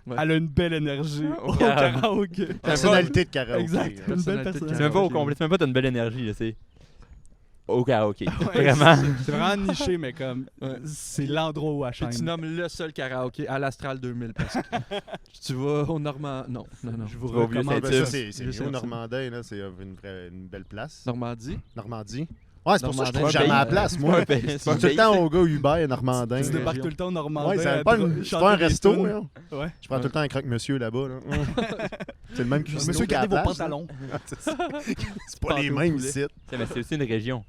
Ouais. Elle a une belle énergie Au au karaoké. karaoké. Personnalité de karaoké. Exact. hein. Une belle Personnalité de personnalité. C'est même pas au karaoké. complet, c'est même pas t'as une belle énergie, là, c'est au karaoké. Ouais, Vraiment. C'est vraiment niché, mais comme, Ouais. c'est l'endroit où elle Puis tu chaîne. nommes le seul karaoké à l'Astral 2000 parce que tu vas au Normand. Non. Je vous Tu vas au vieux recommande. Ah, ben, Saint-Tube. ça, c'est Je sais, mieux, ça. Normandin, là, c'est une belle place. Normandie. Normandie. Ouais, c'est pour ça que je trouve Normandin, jamais pays. à la place, C'est moi. pas un pays, Je c'est pas un dis tout le pays, temps c'est- au gars Uber, Normandin. Tu Ouais. débarques tout le temps au Normandin. Ouais, c'est à pas, chanter c'est pas un des resto, tunes. là. Ouais. Je prends tout le temps un croque-monsieur là-bas. Là. C'est le même cuisinier Monsieur, qu'à la gardez vos place, là. pantalons. C'est ça. C'est pas Pâté les au mêmes poulet. sites. Mais c'est aussi une région.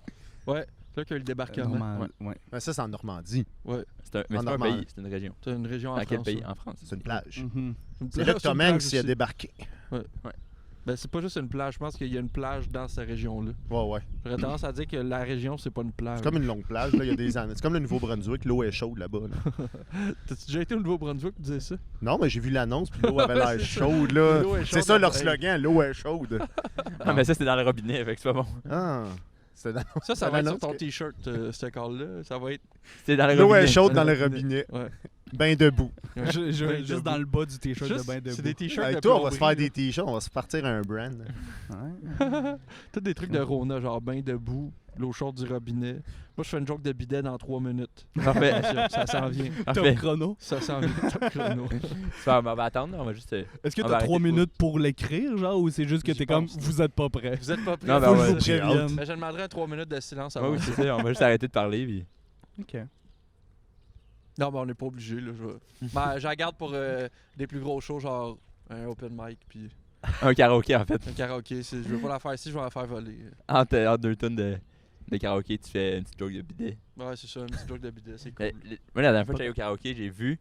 Ouais. C'est là qu'il y a eu le débarquement. Ouais. Mais ça, c'est en Normandie. Mais c'est pas un Normandie. pays, c'est une région. C'est une région en Dans quel France, pays? ouais. En France. C'est une plage. Mhm. Une C'est plage, là que c'est une Tom plage Hanks y a aussi. débarqué. Ben, c'est pas juste une plage. Je pense qu'il y a une plage dans cette région-là. Ouais. J'aurais tendance à dire que la région, c'est pas une plage. C'est comme une longue plage. Là. Il y a des années. C'est comme le Nouveau-Brunswick. L'eau est chaude là-bas. Là. T'as-tu déjà été au Nouveau-Brunswick pour dire ça? Non, mais j'ai vu l'annonce. Puis l'eau avait Ouais, l'air c'est ça. chaude. Là. L'eau est C'est chaude ça leur après. slogan. L'eau est chaude. Ah, mais ça, c'est dans le robinet, fait que c'est pas bon. Ah. C'est dans... Ça va être sur l'annonce ton que- t-shirt, ce call-là. Ça va être. C'est dans le L'eau robinet. est chaude dans le Ouais. robinet. Ouais. Ben debout. Juste debout. dans le bas du t-shirt de Juste, bain debout. c'est des t-shirts Avec de toi, on va se plomberie, faire des t-shirts. On va se partir un brand. Ouais. Tous des trucs de Rona, genre bain debout, l'eau chaude du robinet. Moi, je fais une joke de bidet dans 3 minutes. Parfait. Attention, ça s'en vient. Parfait. Top chrono. Ça s'en vient. Top chrono. Super, on va attendre, on va juste. Est-ce que On va t'as 3 arrêter de minutes pour l'écrire, genre, ou c'est juste que J'y t'es comme, pense. vous êtes pas prêts? Vous êtes pas prêts? Non, ben Faut ouais, que je vous j'ai hâte. prévienne. Ben, je demanderai 3 minutes de silence Ouais, avant. oui, c'est ça, on va juste arrêter de parler. Puis... Ok. Non, ben, on n'est pas obligé. Là, ben, je la garde pour des plus gros shows, genre un open mic puis Un karaoké, en fait. un karaoké. Je veux pas la faire ici, je vais la faire voler. Entre 2 tonnes de karaoké, tu fais une petite joke de bidet. Ouais, c'est ça, une petite joke de bidet, c'est cool. Moi, la dernière fois que j'allais au karaoké, j'ai vu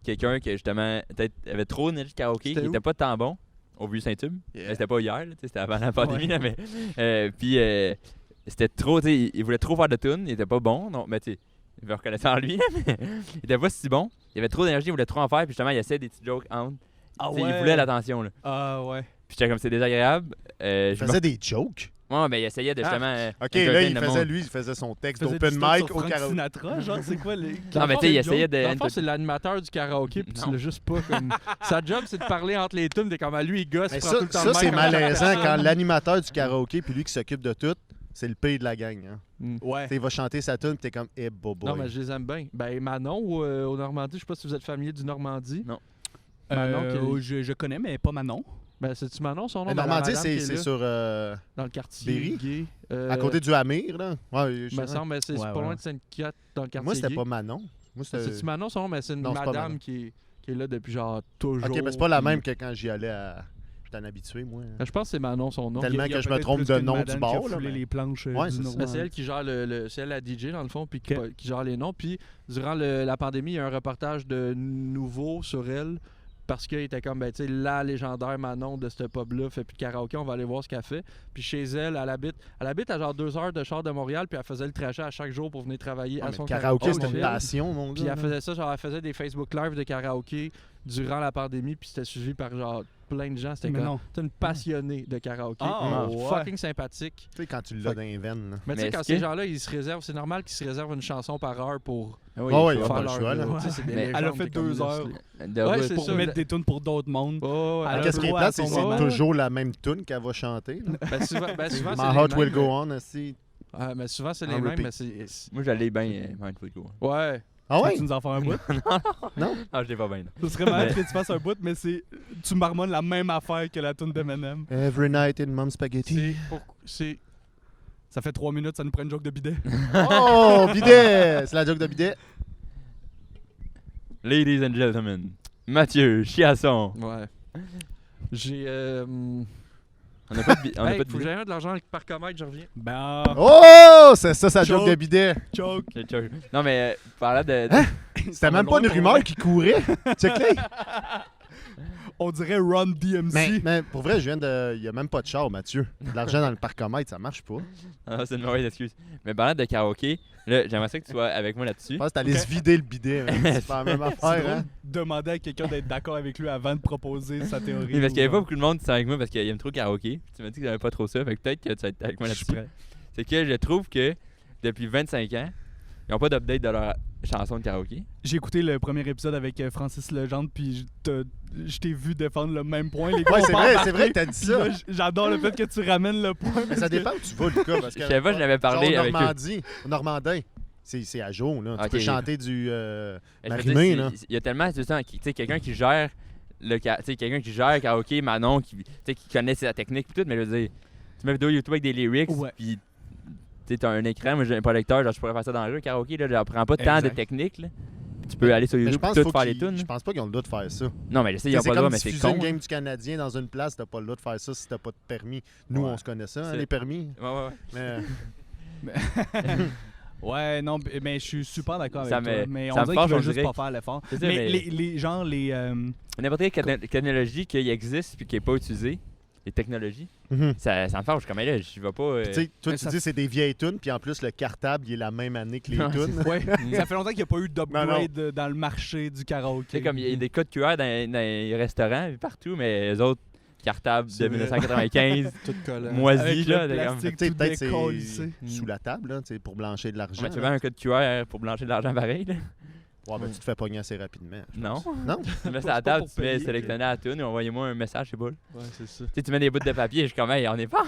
quelqu'un qui, justement, peut-être avait trop d'énergie de karaoké, C'était qui où? était pas tant bon, au Vieux Saint-Tube. Yeah. C'était pas hier, là, tu sais, c'était avant la pandémie, Ouais. là, mais. Puis, c'était trop, tu sais, il voulait trop faire de tunes, il était pas bon, donc, mais tu sais, il me reconnaissait en lui, mais il était pas si bon. Il avait trop d'énergie, il voulait trop en faire, puis justement, il essayait des petits jokes entre. Ah Tu sais, il voulait l'attention, là. Ah ouais. Puis j'étais comme, c'est désagréable. Il faisait des jokes. Ouais, mais il essayait de justement. Ok, là, il faisait son texte d'open mic au karaoké. Sinatra, genre, c'est quoi les. Non, mais tu sais, il essayait Dans le de. fond, c'est l'animateur du karaoké, puis tu Non. l'as juste pas comme. Sa job, c'est de parler entre les tunes, t'es comme lui, il gosse, il Mais prend tout le temps ça le mic c'est comme chaque malaisant personne. quand l'animateur du karaoké puis lui qui s'occupe de tout, c'est le pire de la gang. Hein. Ouais. T'sais, il va chanter sa tune, puis t'es comme, eh, bobo. Non, mais je les aime bien. Ben, Manon au Normandie, je sais pas si vous êtes familier du Normandie. Non. Manon, Je connais, mais pas Manon. Ben, c'est-tu Manon son nom? Mais Ben, la Normandie, madame qui est c'est là, sur. dans le quartier Berry? gay. À côté du Hamir, là. Ouais, Il me semble, mais c'est Ouais, pas ouais. loin de Sainte-Cat, dans le quartier Moi, c'était gay. pas Manon. Moi, c'était. C'est-tu Manon son nom? Mais c'est une Non, c'est pas madame Manon. qui est là depuis genre toujours. Ok, mais c'est pas la puis- même que quand j'y allais à. J'étais un habitué, moi. Je pense que c'est Manon son nom. Tellement Il y a que je me peut-être trompe plus de qu'une nom madame du bar, qui a là, foulé mais- les planches Ouais, du c'est ça. Normand. Ben, c'est elle qui gère c'est elle la DJ dans le fond, puis qui Ok. gère les noms. Puis durant la pandémie, il y a un reportage de nouveau sur elle parce qu'elle était comme, ben, tu sais, la légendaire Manon de ce pub-là fait plus de karaoké, on va aller voir ce qu'elle fait. Puis chez elle, elle habite à genre 2 heures de char de Montréal, puis elle faisait le trajet à chaque jour pour venir travailler Ah, à mais son le karaoké, c'est karaoké. une passion, mon Puis gars. elle faisait ça, genre, elle faisait des Facebook Live de karaoké durant la pandémie, puis c'était suivi par genre plein de gens. C'était Mais comme, non. c'est une passionnée de karaoké. Ah, ouais. Fucking sympathique. Tu sais, quand tu l'as dans les veines, là. Mais tu sais, Mais quand est-ce ces que- gens-là, ils se réservent, c'est normal qu'ils se réservent une chanson par heure pour Ah oui, Ah ouais, il il faut a pas faire le leur choix, là. tu sais, c'est des Mais légendes, elle a fait t'es comme, 2 heures. laisse-les. de Ouais, route. c'est Pour ça. mettre des tunes pour d'autres mondes. Ouais, ouais, Elle a Qu'est-ce le qui est droit plate, à c'est que son c'est moment. toujours la même tune qu'elle va chanter. là. Ben, souvent, c'est My les Heart mêmes. Will Go On aussi. Mais souvent, c'est les En mêmes, repeat. mais c'est... Moi, j'allais bien Mindful Go. Ouais. Ah ouais? Tu nous en fais un bout? Ah, je l'ai pas bien. là. Ce serait malade Mais- que tu fasses un bout, mais c'est tu marmonnes la même affaire que la tune d'Eminem. Every night in Mom's Spaghetti. C'est... Ça fait 3 minutes, ça nous prend une joke de bidet. Oh, bidet! C'est la joke de bidet. Ladies and gentlemen, Mathieu Chiasson. Ouais. J'ai... On n'a pas de on a Hey, pas de faut que bidet. j'aille de l'argent par comète, je reviens. Ben, Oh! C'est ça, sa joke Joke. de bidet. choke. J'ai choqué. Non, mais parlant de. C'était même pas une rumeur qui courait. Check-les. On dirait Run DMC. Mais pour vrai, je viens de. Il n'y a même pas de char, Mathieu. De l'argent dans le parcomètre, ça marche pas. Ah, c'est une mauvaise excuse. Mais parlant de karaoké, là, j'aimerais ça que tu sois avec moi là-dessus. Je pense que t'allais se vider le bidet. hein. C'est pas la même C'est affaire, drôle hein? de demander à quelqu'un d'être d'accord avec lui avant de proposer sa théorie. Oui, parce qu'il n'y avait pas ou beaucoup de monde qui sont avec moi parce qu'ils aiment trop le karaoké. Tu m'as dit que t'aimais pas trop ça, fait que peut-être que tu vas être avec moi Je suis là-dessus. prêt. C'est que je trouve que depuis 25 ans, ils n'ont pas d'update de leur chanson de karaoké. J'ai écouté le premier épisode avec Francis Legendre, puis je t'ai vu défendre le même point. Les gars Ouais, ont c'est pas vrai embarqué. que t'as dit Puis ça. là, j'adore le fait que tu ramènes le point. Mais ça dépend où tu vas, Lucas. Parce que, Je savais pas, je n'avais parlé genre, avec eux. Normandie, au Normandin, c'est à jour, là. Tu Ok. peux chanter du. Mais je veux Marimé, dire, là. il y a tellement de temps, tu sais, quelqu'un qui gère le quelqu'un qui gère le karaoké, Manon, qui, tu sais, qui connaît sa technique et tout, mais je veux dire, tu mets une vidéo YouTube avec des lyrics, Ouais. puis tu sais, t'as un écran, moi j'ai un projecteur, genre je pourrais faire ça dans le jeu, karaoké, là, j'apprends pas tant de Exact. technique, là. Puis tu peux aller sur Mais je YouTube pense et faut tout faire les qu'ils- tunes. Je pense pas qu'ils ont le droit de faire ça. Non, mais je sais, ils ont C'est pas le droit, comme mais c'est diffuser con. une game du Canadien dans une place, t'as pas le droit de faire ça si t'as pas de permis. Nous, Ouais. on se connaît ça, hein, C'est- les permis. Ouais. Mais Ouais, non, mais je suis super d'accord avec Ça toi. me- Mais ça on me dirait fâche, qu'ils veulent on juste dirait pas faire l'effort. C'est ça, Mais mais- les gens, N'importe quelle technologie qui existe puis qui n'est pas utilisée, les technologies, Mhm. ça me fâche comme là, je vais pas. tu sais, toi, mais tu ça- dis c'est des vieilles tunes, puis en plus, le cartable, il est la même année que les Non, tunes. ouais, ça fait longtemps qu'il n'y a pas eu Non, d'upgrade dans le marché du karaoké. Tu sais, comme il y a des codes QR dans les restaurants, puis partout, mais les autres cartables C'est de vrai. 1995, Tout collant. moisis, Avec là. le t'es comme- plastique Tu sais, tout peut-être décollissé. c'est sous la table, là, tu sais, pour blanchir de l'argent. Ouais, tu veux là. un code QR pour blanchir de l'argent pareil, là? Ouais, ben, tu te fais pogner assez rapidement. je Non. pense. Non? Tu mets ça à pas la table, pour tu mets payer. sélectionner à la tune, envoyez-moi un message, c'est boule. Ouais, c'est ça. Tu sais, tu mets des bouts de papier, je suis comme, hey, on est pas.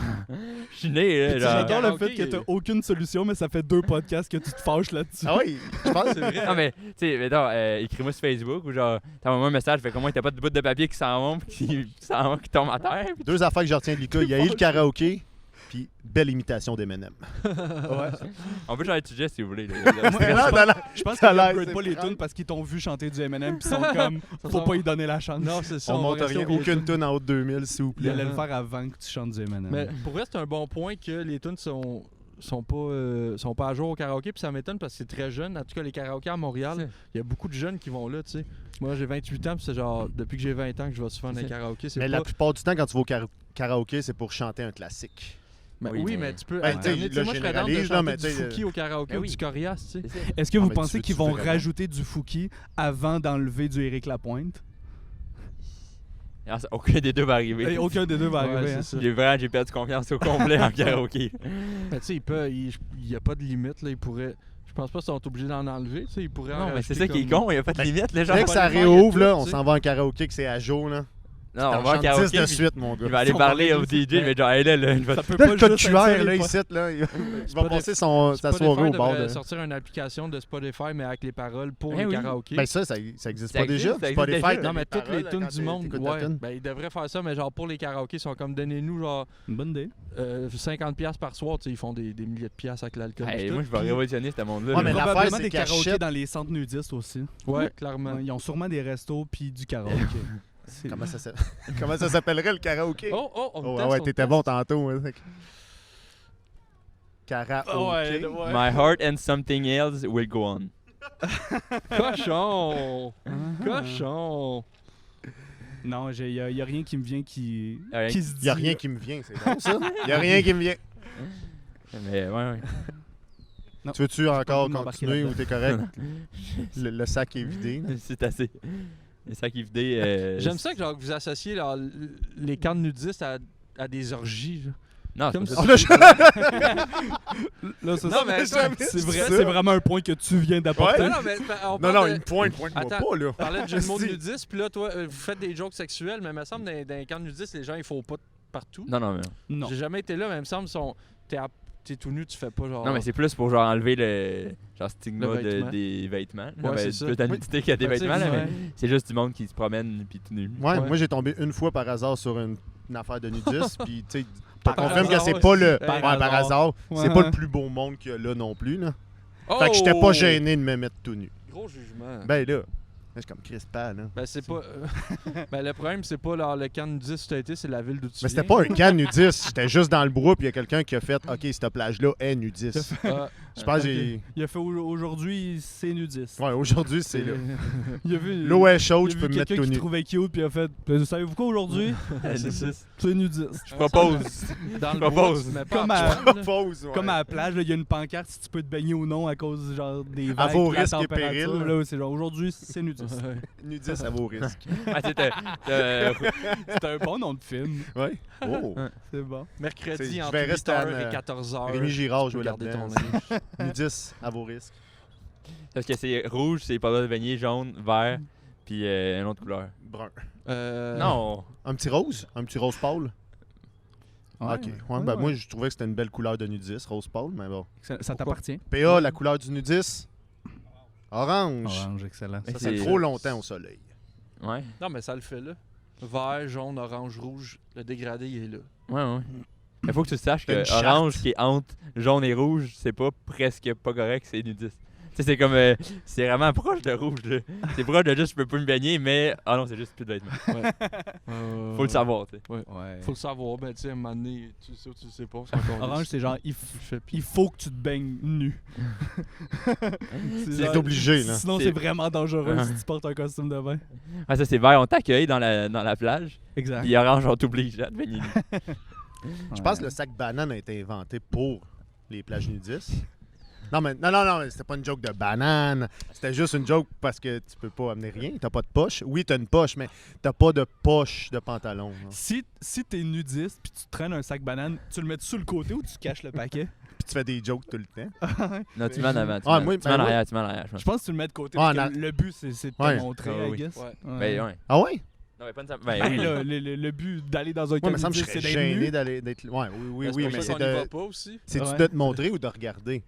Je suis né, là, genre. J'adore le karaoké, fait que t'as aucune solution, mais ça fait 2 podcasts que tu te fâches là-dessus. Ah oui, je pense que C'est vrai. Non, mais, tu sais, mettons, écris-moi sur Facebook ou genre, t'envoies-moi un message, fait comment t'as pas de bout de papier qui s'en vont, puis qui tombe à terre. puis- deux affaires que je retiens de Lucas. Il y a eu le karaoké, puis belle imitation d'Eminem. Ouais. On peut changer de sujet si vous voulez. là. Je pense Ça a qu'ils l'air, upgrade c'est pas les franc. tunes parce qu'ils t'ont vu chanter du Eminem pis sont comme faut sont- pas y donner la chance. Non, c'est ça. On va monte rester rien, au vieux aucune tunes. tune en haut de 2000, s'il vous Il plaît. allait le faire avant que tu chantes du Eminem. Mais pour vrai, c'est un bon point que les tunes sont pas à jour au karaoké, puis ça m'étonne parce que c'est très jeune. En tout cas, les karaokés à Montréal, il y a beaucoup de jeunes qui vont là, tu sais. Moi, j'ai 28 ans, puis c'est genre, depuis que j'ai 20 ans que je vais souvent dans les karaokés. C'est Mais pas... la plupart du temps, quand tu vas au karaoké, c'est pour chanter un classique. Mais Oui, oui, mais- mais tu peux Ben, alterner. tu sais, Tu sais, là, moi, je serais down de généralise, là, chanter mais du tu sais, Fouki au karaoké Ben ou oui. du Corias, tu sais. C'est ça. Est-ce que vous mais tu pensez veux-tu qu'ils vont vraiment? rajouter du Fouki avant d'enlever du Éric Lapointe? Ah, aucun des deux va Et arriver. aucun des deux va Ouais, arriver. c'est hein. ça. J'ai perdu confiance au complet en karaoké. Mais tu sais, il n'y a pas de limite, là. Il pourrait. Je pense pas qu'ils sont obligés d'en enlever, tu sais. Ils pourraient en Non, mais c'est rajouter ça qui est comme- con, il n'y a pas de limite, les gens. Dès va que ça les faire, il y a réouvre, tout, là, tu on sais. s'en va en karaoké que c'est à jour, là. Non, on va en T'en chantes 10 karaoké. de puis suite, mon gars. Il va aller On parler va au aller DJ, mais genre, hey, là, il va Ça peut Là, le pas code juste être QR, ça, là, les ici, là, il va Spotify- passer sa soirée au bord. devrait De... sortir une application de Spotify, mais avec les paroles pour Eh les oui. karaokés. Ben ça existe Ça pas existe, déjà. ça existe Spotify, déjà. t'as Non, mais les toutes les paroles, tunes quand du monde, t'écoutes ta ouais. tune. Ben, ils devraient faire ça, mais genre pour les karaokés, ils sont comme donnez-nous genre Une bonne idée. 50$ par soir, tu sais, ils font des milliers de piastres avec l'alcool. Hey, pis moi, tout. je vais révolutionner ce monde-là. Ouais, mais là. l'affaire, Probablement c'est des qu'ils karaokés achètent- dans les centres nudistes aussi. Ouais, clairement. Ouais, ils ont sûrement des restos puis du karaoké. C'est- Comment ça s'appellerait le karaoké? Oh, on Oh, teste, ouais, on t'étais teste. bon tantôt. Hein. Karaoké. My heart and something else will go on. Cochon! Ah. Cochon! Non, il y a rien qui me vient qui Rien se dit. Il n'y a rien qui me vient, c'est bon ça? Il n'y a rien qui me vient. Mais ouais. Non. Tu veux-tu encore m'embarquer continuer ou là-dedans. t'es correct? Le sac est vidé. C'est assez. C'est ça qui vidé. J'aime ça que genre, vous associez genre, les camps de nudistes à des orgies. genre. Non, Comme c'est ça. pas ça. Là, ça, Non, mais c'est vraiment un point que tu viens d'apporter. Non, non, mais on Non, parle non, de- une pointe moi Attends. pas, là. On parlait de jeu de mots Si. nudistes, puis là, toi, vous faites des jokes sexuels, mais il me semble dans les camps de nudistes, les gens, ils font pas partout. Non, non, mais. Non. J'ai jamais été là, mais il me semble t'es tout nu, tu fais pas genre. Non, mais c'est plus pour genre enlever le genre stigma Le vêtement. des vêtements. Ouais, c'est Ben, ça. plus la nudité qu'il y a des Ben, tu sais, vêtements, là, ouais. mais c'est juste du monde qui se promène puis tout nu. Ouais, Ouais. moi j'ai tombé une fois par hasard sur une affaire de nudistes, puis tu sais, Par confirme que hasard, c'est pas le. ouais. Ouais, Par par hasard. hasard. Ouais. C'est pas le plus beau monde qu'il y a là non plus, là. Oh! Fait que j'étais pas gêné de me mettre tout nu. Gros jugement. Ben là, c'est comme Crispal, là. Ben, c'est pas. Ben, le problème, c'est pas genre, le camp nudiste où t'as été, c'est la ville d'où tu Mais c'était viens. pas un camp nudiste, j'étais juste dans le bois, puis il y a quelqu'un qui a fait OK, cette plage-là est nudiste. Ah, Je pense que j'ai. Il a fait aujourd'hui, c'est nudiste. Ouais, aujourd'hui, c'est là. Il a vu. L'eau est il chaude, a je vu peux me mettre quelqu'un tout qui nu. trouvait cute puis il a fait. Savez-vous quoi aujourd'hui? c'est ça. C'est nudiste. Je propose. Dans le propose. bois, tu mets pas Comme en à- toile, là. Pause, ouais. Comme à la plage, là, il y a une pancarte si tu peux te baigner ou non à cause genre des vagues, vos de la risques et température. périls. Là, c'est genre aujourd'hui, c'est nudiste. Ouais. Nudiste à vos risques. Ah, c'était. C'est un bon nom de film. Ouais. Oh. C'est bon. Mercredi Je entre verrais 8h Stan, et 14h. Rémi Girard tu peux jouait garder là-dedans. ton linge. Nudiste à vos risques. Parce que c'est rouge, c'est pas de baigner, jaune, vert, puis une autre couleur. Brun. Non. Un petit rose pâle. Ouais, Ok. Ouais, ouais, ben ouais. moi, je trouvais que c'était une belle couleur de nudiste, rose pâle, mais bon. Ça t'appartient. PA, la couleur du nudiste. Orange. Orange, excellent. Mais Ça, c'est- c'est trop longtemps au soleil. Ouais. Non, mais ça le fait là. Vert, jaune, orange, rouge. Le dégradé, il est là. Ouais. Il faut que tu saches T'as une que charte. orange qui est entre jaune et rouge, c'est pas presque pas correct, c'est nudiste. Tu sais, c'est comme. C'est vraiment proche de rouge, là. C'est proche de juste je peux pas me baigner, mais. Ah non, c'est juste plus de vêtements. Faut le savoir, tu sais. Ouais. Faut le savoir. Ben, tu sais, à un moment donné, tu sais ou tu le sais pas. c'est encore Orange, lisse. c'est genre, Fais pis. il faut que tu te baignes nu. C'est genre- obligé, là. Sinon, C'est- c'est vraiment dangereux Ah. si tu portes un costume de bain. Ah, ça, c'est vert, on t'accueille dans la plage. Exact. Puis orange, on t'oblige à te baigner nu. Je pense que le sac banane a été inventé pour les plages nudistes. Non, mais c'était pas une joke de banane. C'était juste une joke parce que tu peux pas amener rien. T'as pas de poche. Oui, t'as une poche, mais t'as pas de poche de pantalon. là. Si t'es nudiste puis tu traînes un sac banane, tu le mets sur le côté ou tu caches le paquet? Puis tu fais des jokes tout le temps. Non, tu mets en avant. Tu Ah, mets moi, tu mets en ben arrière, tu mets en arrière, je pense. Je pense que tu le mets de côté. Ah, parce que non. le but, c'est de te Ouais. montrer, Ah, I oui. guess. Ouais. Ben, ouais. Ah ouais? Non, mais pas une Ben, Ben, oui. là, le but d'aller dans un Ouais, camp mais ça me nudiste, serais c'est d'être gêné nu. d'être. Ouais, oui, Ben, oui, c'est mais pour ça c'est qu'on y va de. pas aussi. C'est-tu Ouais. de te montrer ou de regarder?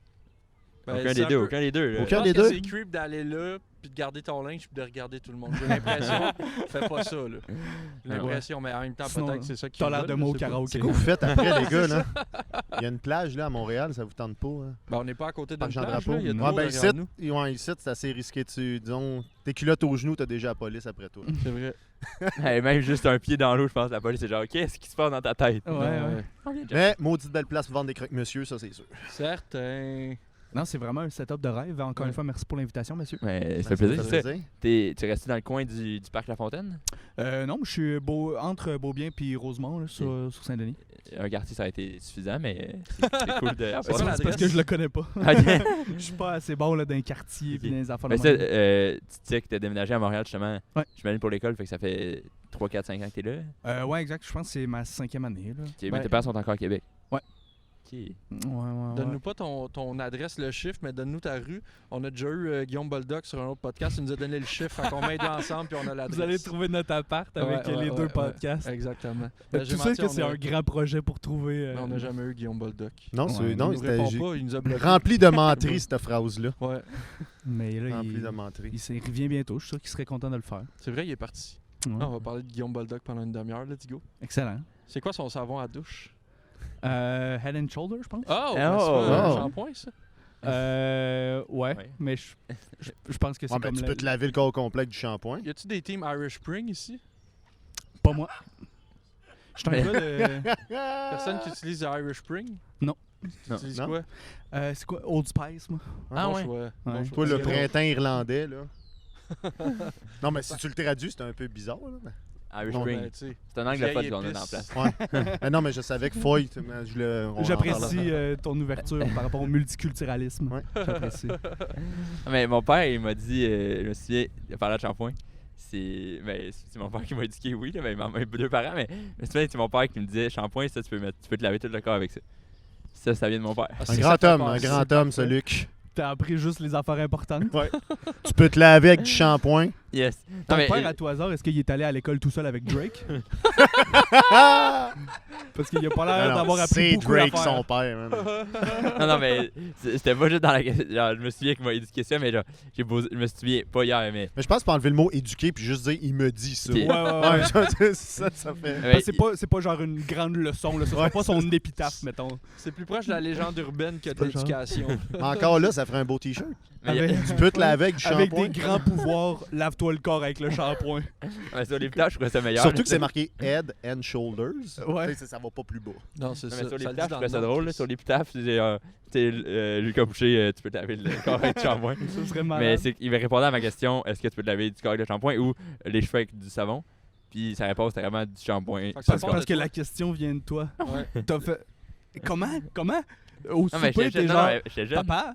Ben, Aucun c'est des un deux, peu- aucun des deux. là. Aucun Je pense des que deux? c'est creep d'aller là, puis de garder ton linge, puis de regarder tout le monde. J'ai l'impression. Fais pas ça, là. J'ai l'impression, mais en même temps, Sinon, peut-être que c'est ça qui T'as l'air de moi au C'est karaoké. quoi vous faites après, les gars, là? Il y a une plage, là, à Montréal, ça vous tente pas, hein? Ben, on n'est pas à côté d'une Parc plage, Jean-Drapeau. là. Il y a de Ouais, l'eau ben, derrière ici, nous. ouais, ici, c'est assez risqué. Disons, tes culottes aux genoux, t'as déjà la police après toi. C'est vrai. Hey, même juste un pied dans l'eau, je pense, la police, c'est genre, qu'est-ce qui se passe dans ta tête? Ouais, ouais. Mais, maudite belle place pour vendre des croque-monsieur, ça, c'est sûr. Certain. Non, c'est vraiment un setup de rêve. Encore Ouais. une fois, merci pour l'invitation, monsieur. Ouais, ça Ben, fait plaisir. fait Ça, plaisir. tu restes dans le coin du parc La Fontaine? Non, je suis entre Beaubien et Rosemont, là, sur Saint-Denis. Un quartier, ça aurait été suffisant, mais c'est cool de. C'est avoir quoi C'est ça. l'adresse? parce que je le connais pas. Ok. Je suis pas assez bon là, dans les quartiers et Ok. dans les affaires Mais de ça, même. tu disais que tu as déménagé à Montréal justement. Ouais. J'imagine pour l'école, fait que ça fait 3, 4, 5 ans que tu es là. Ouais, exact. Je pense que c'est ma 5e année. Là. Ok, mais Ben- tes parents sont encore à Québec. Ouais. Ok. Ouais. Donne-nous pas ton adresse, le chiffre, mais donne-nous ta rue. On a déjà eu Guillaume Boldoc sur un autre podcast. Il nous a donné le chiffre. Fait qu'on met les deux ensemble puis on a l'adresse. Vous allez trouver notre appart avec Ouais, les ouais, deux ouais, podcasts. Exactement. Fait Ben, que j'ai tu sais menti, que on c'est a- un grand projet pour trouver. Mais on n'a jamais eu Guillaume Boldoc. Non, Ouais, non, il nous c'était répond pas, il nous a bloqué. rempli de menteries, cette phrase-là. Ouais, Mais là, Rempli de menteries. il revient bientôt. Je suis sûr qu'il serait content de le faire. c'est vrai, il est parti. Ouais. Ah, on va parler de Guillaume Boldoc pendant une demi-heure, let's go. Excellent. C'est quoi son savon à douche? Head and Shoulder, je pense. Oh, Oh! c'est pas un Oh. shampoing, ça? Ouais, Ouais. mais je pense que c'est Ouais, ben, comme tu peux te laver le corps complet avec du shampoing. Y a-tu des teams Irish Spring ici? pas moi. Je suis un Mais- gars de... Personne qui utilise du Irish Spring? Non. Tu Non. utilises Non? quoi? c'est quoi? Old Spice, moi. Ah Bon ouais? choix. Ouais. Bon choix. Toi, le C'est bon. printemps irlandais, là. Non, mais si tu le traduis, c'est un peu bizarre, là. Irish Bon, Spring. Ben, tu sais, C'est un anglophone vieille qu'on a épice. en place. Ouais. Mais non, mais je savais que Foyt, mais on en J'apprécie parlera. ton ouverture par rapport au multiculturalisme. Ouais. J'apprécie. Mais mon père, il m'a dit, je me souviens, il a parlé de shampoing. C'est mon père qui m'a éduqué, oui, là, mais il m'a deux parents, mais c'est mon père qui me disait shampoing, ça, tu peux te laver tout le corps avec ça. Ça vient de mon père. Ah, Un c'est grand ça fait homme, un passer. grand homme, ce Luc. T'as appris juste les affaires importantes. Tu peux te laver avec du shampoing. Yes. Ton Non, mais, père, à tout hasard, est-ce qu'il est allé à l'école tout seul avec Drake? Parce qu'il a pas l'air Non, non, d'avoir appris c'est beaucoup Drake, d'affaires. son père. Man. non, mais c'était pas juste dans la question. Genre, je me souviens qu'il m'a éduqué ça, mais genre, je me souviens pas hier, mais. Mais je pense pas enlever le mot éduqué puis juste dire il me dit ça. Ok. Ouais, ouais, ouais. ça fait. Parce que c'est pas genre une grande leçon, là. Ce sera Ouais, pas son épitaphe, mettons. C'est plus proche de la légende urbaine que de pas le genre. l'éducation. Encore là, ça ferait un beau t-shirt. mais il y a- Avec, Tu peux te laver avec du avec shampoing. des grands pouvoirs, lave-toi le corps avec le shampoing. mais sur les tâches, je trouvais ça meilleur. Surtout que c'est marqué Head and Shoulders. Ouais. Tu sais, ça va pas plus bas. Non, c'est Non, ça. mais sur ça les le dit tâches, je dans trouvais ça le nom, drôle. Là, Chris. sur l'épitaphe, j'ai Lucas Boucher, tu peux te laver le corps avec du shampoing. Ça serait Mais malade. il me répondait à ma question, est-ce que tu peux te laver du corps avec le shampoing ou les cheveux avec du savon? Puis sa réponse était vraiment du shampoing. Fait que Parce, ça part parce de que toi. la question vient de toi. Ouais. T'as fait... Comment? Au Non, mais souper, j'étais t'es jeune. genre... Non, mais j'étais jeune. Papa?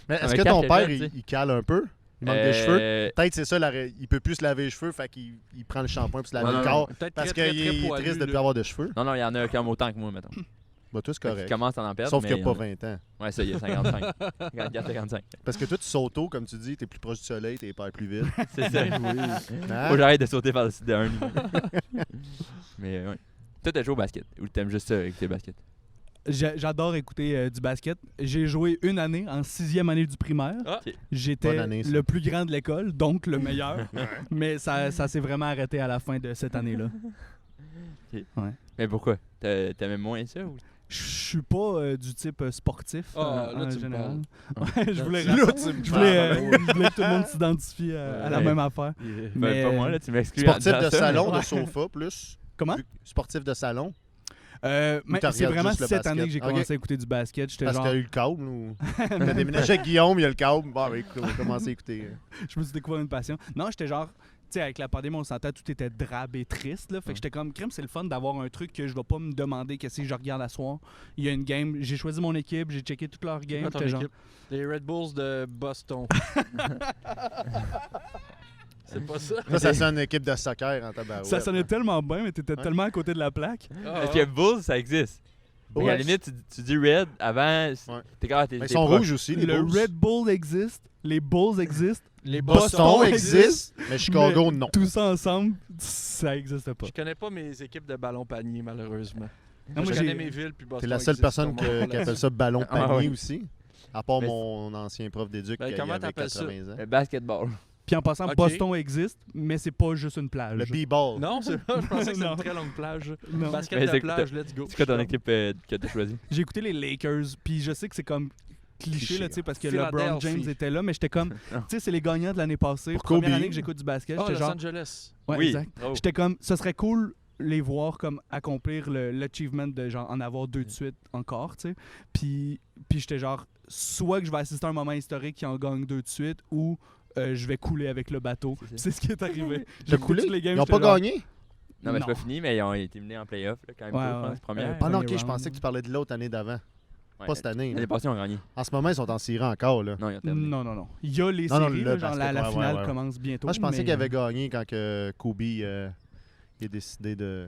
Mais est-ce mais que quand ton t'es père, jeune, tu sais. il cale un peu? Il manque de cheveux? Euh, Peut-être c'est ça, il peut plus se laver les cheveux, fait qu'il prend le shampoing puis se lave Non, le non, corps. Peut-être Parce très, très, qu'il très est poilu, triste de là. plus avoir de cheveux. Non, il y en a comme autant que moi, mettons. Bah, toi, c'est Fait qu'il correct. commence à en perdre. Sauf mais qu'il n'y a il y pas en 20 ans. Ouais, ça, il y a 55. 54, 55. Parce que toi, tu sautes tôt, comme tu dis, t'es plus proche du soleil, t'es pas plus vite. C'est ça. Hein? Faut que j'arrête de sauter par-dessus d'un niveau. Mais ouais. Toi, t'as joué au basket ou t'aimes juste ça écouter le basket? J'adore écouter du basket. J'ai joué une année en 6e année du primaire. Ah. Ok. J'étais Bonne année, ça. le plus grand de l'école, donc le meilleur. Mais ça s'est vraiment arrêté à la fin de cette année-là. Mais pourquoi? T'aimais moins ça ou? Je suis pas du type sportif Ah, là, en tu me général. parles. Ouais, je voulais, Là, tu me je voulais, parles. je voulais que tout le monde s'identifie à la Ouais. même affaire. Mais, Pas moi, là, tu m'exclus. en Sportif disant de ça. salon, de Ouais. sofa, plus. Comment? Sportif de salon. Mais t'as c'est regardé vraiment juste le cette basket? année que j'ai Ok. commencé à écouter du basket. J'étais Parce genre, qu'il y a eu le câble ou. T'as déménagé avec Guillaume, il y a le câble. Bon, ben, écoute, on va commencer à écouter. je me suis découvert une passion. Non, j'étais genre, tu sais, avec la pandémie, on s'entend, tout était drabe et triste. Là, fait que j'étais comme, crème, c'est le fun d'avoir un truc que je vais pas me demander qu'est-ce que je regarde à soir. Il y a une game, j'ai choisi mon équipe, j'ai checké toutes leurs C'est games. quoi ton j'étais genre, équipe? Les Red Bulls de Boston. C'est pas ça? Ça sonne une équipe de soccer en tabarouette. ça sonnait tellement bien, mais t'étais Ouais. tellement à côté de la plaque. Ah, Parce que Bulls, ça existe. Fait qu'à Ouais. la limite, tu dis Red avant. Ouais. T'es quand Mais ils sont rouges aussi, les Le Bulls. Red Bull existe, les Bulls existent, les Boston Boston existe, mais Chicago, non. tout ça ensemble, ça existe pas. Je connais pas mes équipes de ballon panier, malheureusement. Non, moi, je connais j'ai- mes villes, puis Boston T'es la seule existe, personne donc on va qui pas appelle ça ballon Ah, panier ouais. aussi. À part Mais mon ancien prof d'éduc Ben, qui comment avait t'appelles ça? 80 ans. Le basketball. Puis en passant, Ok. Boston existe, mais c'est pas juste une plage. Le b-ball. Non, c'est pas. Je pensais que c'était Non. une très longue plage. Non. Basket Mais de c'est- plage, let's go. C'est quoi ton équipe que t'as choisi? J'ai écouté les Lakers, puis je sais que c'est comme cliché, là, tu sais, parce que LeBron Philadelphie. James était là, mais j'étais comme, tu Non. sais, c'est les gagnants de l'année passée. Pour Première Kobe. année que j'écoute du basket, Oh, j'étais Los genre, Angeles. ouais, oui. exact. Oh. J'étais comme, ce serait cool les voir comme accomplir l'achievement de genre en avoir deux de suite encore, tu sais. Puis j'étais genre, soit que je vais assister à un moment historique qui en gagne 2 de suite, ou je vais couler avec le bateau. C'est ça. C'est ce qui est arrivé. T'as coulé? Toutes les games, Ils n'ont j'étais pas genre, gagné? Non, mais c'est Non. pas fini, mais ils ont été menés en playoff là, quand même. Ouais, tôt, je ouais. pense, première. Ah non, Premier ok, je round. pensais que tu parlais de l'autre année d'avant. Ouais, Pas cette année. L'année là. passée, on a gagné. En ce moment, ils sont en série encore. Là. Non, ils ont terminé. Non. Il y a les Non, non, séries, le là, genre la basket, ouais, finale ouais. commence bientôt. Moi, je pensais mais, qu'il avait gagné quand que Kobe il a décidé de...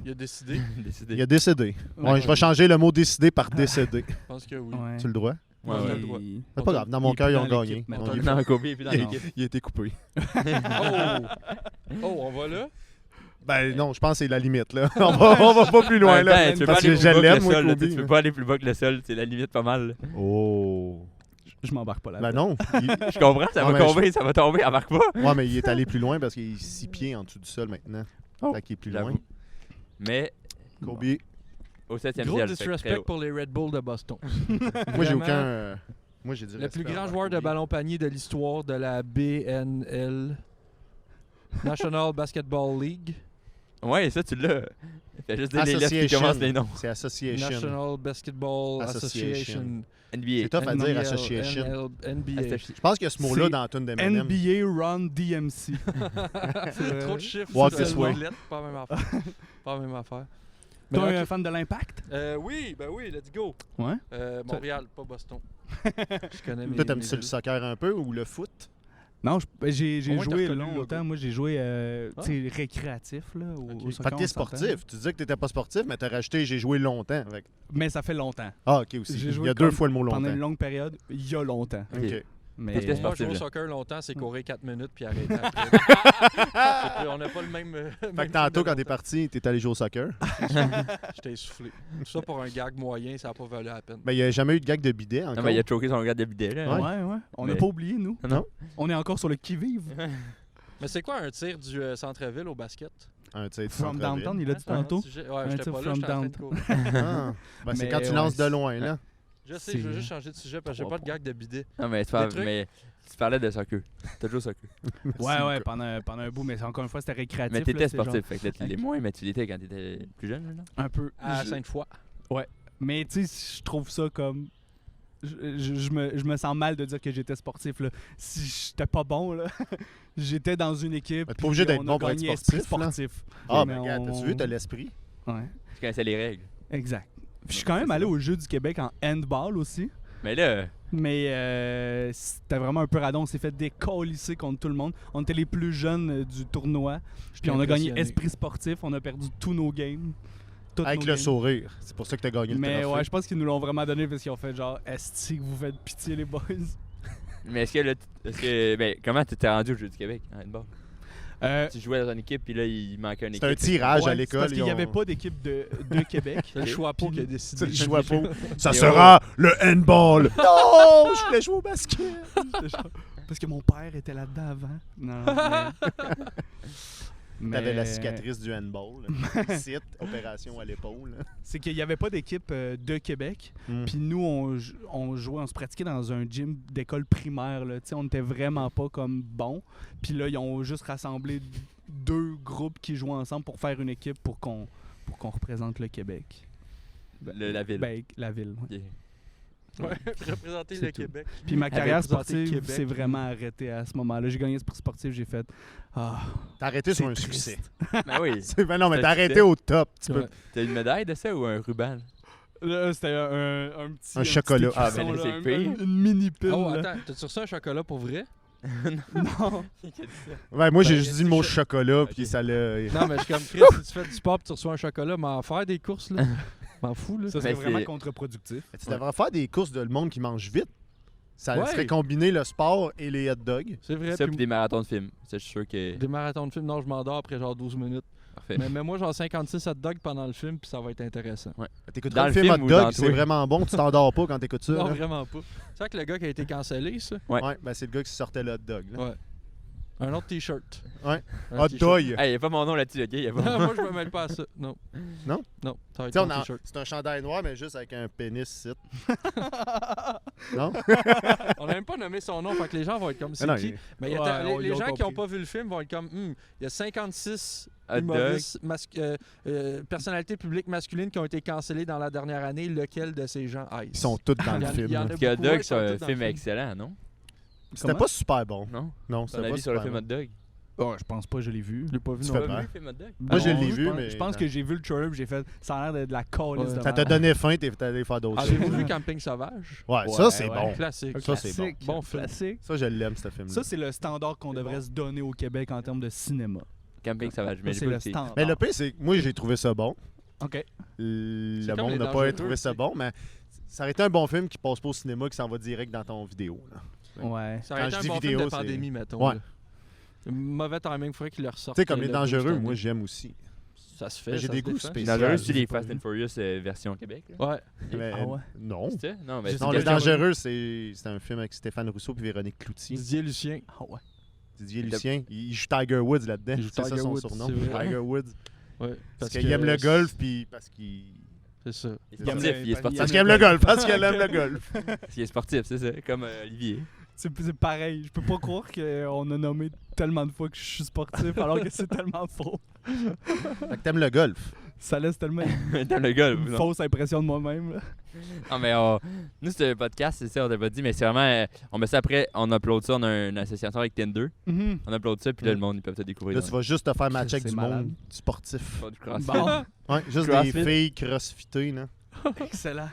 Il a décidé. Décidé. Il a décédé. Ouais. Ouais, je vais changer le mot décidé par décédé. Je pense que oui. Ouais. Tu le droit? Ouais, On a ouais. le droit. C'est pas grave. Dans mon il est cœur, plus ils ont dans gagné. l'équipe Non, maintenant. il, Non, Kobe est plus dans Non. l'équipe. il a été coupé. Oh, on va là? Ben non, je pense que c'est la limite. Là. on va pas plus loin. Là, Ouais, tu peux pas parce aller que plus je bas que l'aime, le moi, sol, là, Kobe. tu peux pas aller plus bas que le sol, c'est la limite pas mal. là. Oh. Je m'embarque pas là-dedans. Ben non. Je comprends, ça Non, va mais tomber, ça va tomber, elle marque pas. Ouais, mais il est allé plus loin parce qu'il est 6 pieds en dessous du sol maintenant. Oh, Fait qu'il est plus j'avoue. loin. Mais Kobe. au 7e Gros ciel, fait que très disrespect haut. pour les Red Bulls de Boston. Moi, j'ai Vraiment, aucun. Moi, j'ai du Le respect plus grand envers joueur de Kobe. ballon panier de l'histoire de la BNL. National Basketball League. Ouais, ça, tu l'as. Fais juste dire les lettres qui Association. commencent les noms. C'est Association. National Basketball Association. Association. NBA. C'est tough à dire, NBL, Association. NBA. Je pense qu'il y a ce mot-là C'est dans la tune d'Eminem. NBA Run DMC. Trop de chiffres. Walk c'est this tellement way. de lettres, pas la même affaire. Pas la même affaire. Mais Toi, ok. un fan de l'Impact? Oui, ben oui, let's go. Ouais. Montréal, pas Boston. Je connais mes... Toi, t'aimes-tu mes le soccer un peu ou le foot? Non, j'ai Au moins, t'as joué reconnu le longtemps. logo. Moi, j'ai joué tu sais, récréatif là, au Ok. au Fait soccer. que t'es on s'entend. sportif. Tu disais que t'étais pas sportif, mais t'as rajouté j'ai joué longtemps. Fait que- Mais ça fait longtemps. Ah, ok aussi. J'ai Il joué y a deux comme fois le mot Pendant longtemps. une longue période, il y a longtemps. Ok. Mais Qu'est-ce que Moi, sportif, jouer au là. soccer longtemps, c'est courir 4 minutes puis arrêter après. On n'a pas le même. Fait que tantôt, quand t'es parti, t'es allé jouer au soccer. J'étais essoufflé. Tout ça pour un gag moyen, ça n'a pas valu la peine. Ben, il n'y a jamais eu de gag de bidet encore. Non, mais il a choqué son regard de bidet, là. ouais. On n'a Mais- pas oublié, nous. Non. On est encore sur le qui-vive. Mais c'est quoi un tir du centre-ville au basket? Un tir de From centre-ville. Downtown, il a dit Hein, tantôt. Ouais, Un j'étais tir pas là, from j'étais en train de downtown. courir. Ah. Ben, c'est Mais quand tu ouais, lances de c'est- loin, là. Je sais, je veux C'est- juste changer de sujet parce que j'ai pas de gag de bidet. Non, mais, Des trucs. mais tu parlais de soccer. T'as joué au soccer. Ouais, pendant un bout, mais encore une fois, c'était récréatif. Mais là, t'étais c'était genre sportif, fait que là, tu l'es moins, mais tu l'étais quand t'étais plus jeune, là. Un peu. À Je- Sainte-Foy. Mais tu sais, je trouve ça comme. Je me sens mal de dire que j'étais sportif. Là. Si j'étais pas bon, là, j'étais dans une équipe. Mais t'es pas obligé puis d'être on bon a pour être gagné sportif, esprit là. sportif. Ah, Mais ben, regarde, t'as-tu vu, t'as l'esprit. Ouais, Tu connaissais les règles. exact. Je suis quand même allé aux Jeux du Québec en handball aussi. Mais là, Mais c'était vraiment un peu radon. On s'est fait décalisser contre tout le monde. On était les plus jeunes du tournoi. Puis on a gagné esprit sportif. On a perdu tous nos games. Toutes Avec nos le games. sourire. C'est pour ça que t'as gagné le Mais trophée. ouais, je pense qu'ils nous l'ont vraiment donné parce qu'ils ont fait genre esti que vous faites pitié les boys. mais ben, comment tu t'es rendu au Jeu du Québec en handball? Euh, Tu jouais dans une équipe, puis là, il manquait une C'est un équipe. tirage ouais, à c'est l'école. parce qu'il n'y ils avait ont- pas d'équipe de Québec. C'est le choix pas qui a C'est décidé. le choix pour. Ça Et sera le handball. Non, je voulais jouer au basket. C'était genre- parce que mon père était là-dedans avant. Non, mais... T'avais la cicatrice du handball. Site, opération à l'épaule. C'est qu'il n'y avait pas d'équipe de Québec. Mm. Puis nous, on jouait, on se pratiquait dans un gym d'école primaire. Là. Tu sais, on n'était vraiment pas comme bons. Puis là, ils ont juste rassemblé 2 groupes qui jouaient ensemble pour faire une équipe pour qu'on représente le Québec. La ville. Ben, la ville, ouais. Ok. Ouais, représenter C'est le tout. Québec. Puis ma carrière représenter sportive Québec. s'est vraiment arrêtée à ce moment-là. J'ai gagné Esprit sportif, j'ai fait ah, T'as arrêté sur c'est un triste. succès. Ben oui. Ben non, mais C'est t'as un arrêté succès. au top. Tu peux... Ouais. T'as une médaille de ça ou un ruban? Là, c'était un petit Un chocolat. petit Ah, écusson, ben là, là, c'est pire. une mini pile. Oh, là. attends, t'as-tu reçu un chocolat pour vrai? Non. Ouais, moi, j'ai Ben, juste dit le mot je- chocolat, Ok. puis ça l'a. Non, mais je suis comme Chris, si tu fais du sport et tu reçois un chocolat, m'en faire des courses, là. M'en fous, là. Ça, c'est Mais vraiment c'est- contre-productif. Tu devrais faire des courses de le monde qui mange vite. Ça Ouais. serait combiner le sport et les hot dogs. C'est vrai. Ça, puis puis des marathons de films. Ça, je suis sûr que. des marathons de film, non, je m'endors après genre 12 minutes. Parfait. Mais moi, genre 56 hot dogs pendant le film, puis ça va être intéressant. T'écouteras Dans le le film film hot ou dans dog, c'est toi? vraiment bon. Tu t'endors pas quand t'écoutes ça. Non, là. vraiment pas. C'est vrai que le gars qui a été cancellé, ça? Ouais. Ouais, ben c'est le gars qui sortait le hot dog. là. Ouais. Un autre T-shirt. Ouais. Un Hot t-shirt. dog. Hey, y a pas mon nom là-dessus, ok? Y a pas mon nom. Moi, je me mêle pas à ça. Non. Non? Non, ça va être Tu sais, ton T-shirt. c'est un chandail noir, mais juste avec un pénis ici. Non? On n'a même pas nommé son nom, fait que les gens vont être comme c'est non, qui. Mais il y a Ouais, les ils ont gens qui n'ont compris. pas vu le film vont être comme il y a 56 Hot dog. humoristes, personnalités publiques masculines qui ont été cancellées dans la dernière année. Lequel de ces gens aille? Ils sont tous dans Il y le en- film. il y en a là. Parce que Hot beaucoup, Dog, ouais, c'est un ils sont tous dans film le film. excellent, non? C'était Comment? pas super bon. Non? Non, Ton c'était pas avis sur le super film bon. Hot Dog? Oh, je pense pas, je l'ai vu. Je l'ai pas vu Tu non fais plus. peur. Pas vu le film Hot Dog? Moi, je Non, l'ai vu, pense- mais... Je pense que j'ai vu le trailer, j'ai fait. Ça a l'air d'être de la calice Ouais. de Ça t'a merde. donné faim, t'es allé faire d'autres choses. Avez-vous vu Camping Sauvage? Ouais, Ouais, ça, c'est ouais. bon. Classique. Un Ça, c'est bon. classique, Bon film. classique. Ça, je l'aime, ce film-là. Ça, c'est le standard qu'on C'est devrait bon. se donner au Québec en termes de cinéma. Camping Sauvage, mais Ça, j'ai c'est pas le écouté. standard. Mais le pire, c'est que moi, j'ai trouvé ça bon. OK. Le comme monde Les n'a pas Dangereux trouvé ça aussi. bon, mais ça aurait été un bon film qui passe pas au cinéma, qui s'en va direct dans ton vidéo. Là. Ouais. Ça aurait Quand été je un dis bon vidéo, film de c'est- pandémie, mettons. Ouais. là. Mauvais timing, il faudrait qu'il le ressorte. Tu sais, comme Les le Dangereux, cette moi, année. j'aime aussi. Ça se fait. Mais j'ai ça des se goûts défend. spéciaux. Dangereux, J'ai c'est les pas Fast vu. and Furious version Québec. Là. Ouais. Mais, Ah ouais? Non. C'était? Non, mais Je c'est Non, sais Les pas. Dangereux, c'est un film avec Stéphane Rousseau et Véronique Cloutier. Didier Lucien. Ah ouais. Didier Lucien. Il joue Tiger Woods là-dedans. Il joue C'est ça Tiger son Woods, surnom. c'est vrai. Tiger Woods. Ouais. Parce qu'il aime le golf, puis parce qu'il... C'est ça. Il est sportif, il est sportif. Parce qu'il aime le golf, parce qu'il aime le golf. Parce qu'il est sportif, c'est ça, comme Olivier. C'est pareil. Je peux pas croire qu'on a nommé tellement de fois que je suis sportif alors que c'est tellement faux. Fait que t'aimes le golf. Ça laisse tellement Dans le golf, une non? fausse impression de moi-même. Là. Non, mais nous, c'est un podcast, c'est ça, on t'a pas dit, mais c'est vraiment. On met ça après, on upload ça, on a une association avec Tinder. Mhm. On upload ça, puis là, le monde, ils peuvent te découvrir. Là, tu vas juste te faire matcher avec C'est du malade. monde sportif. Pas du crossfit. Bon, Ouais, juste Crossfit. des filles crossfitées, là. excellent.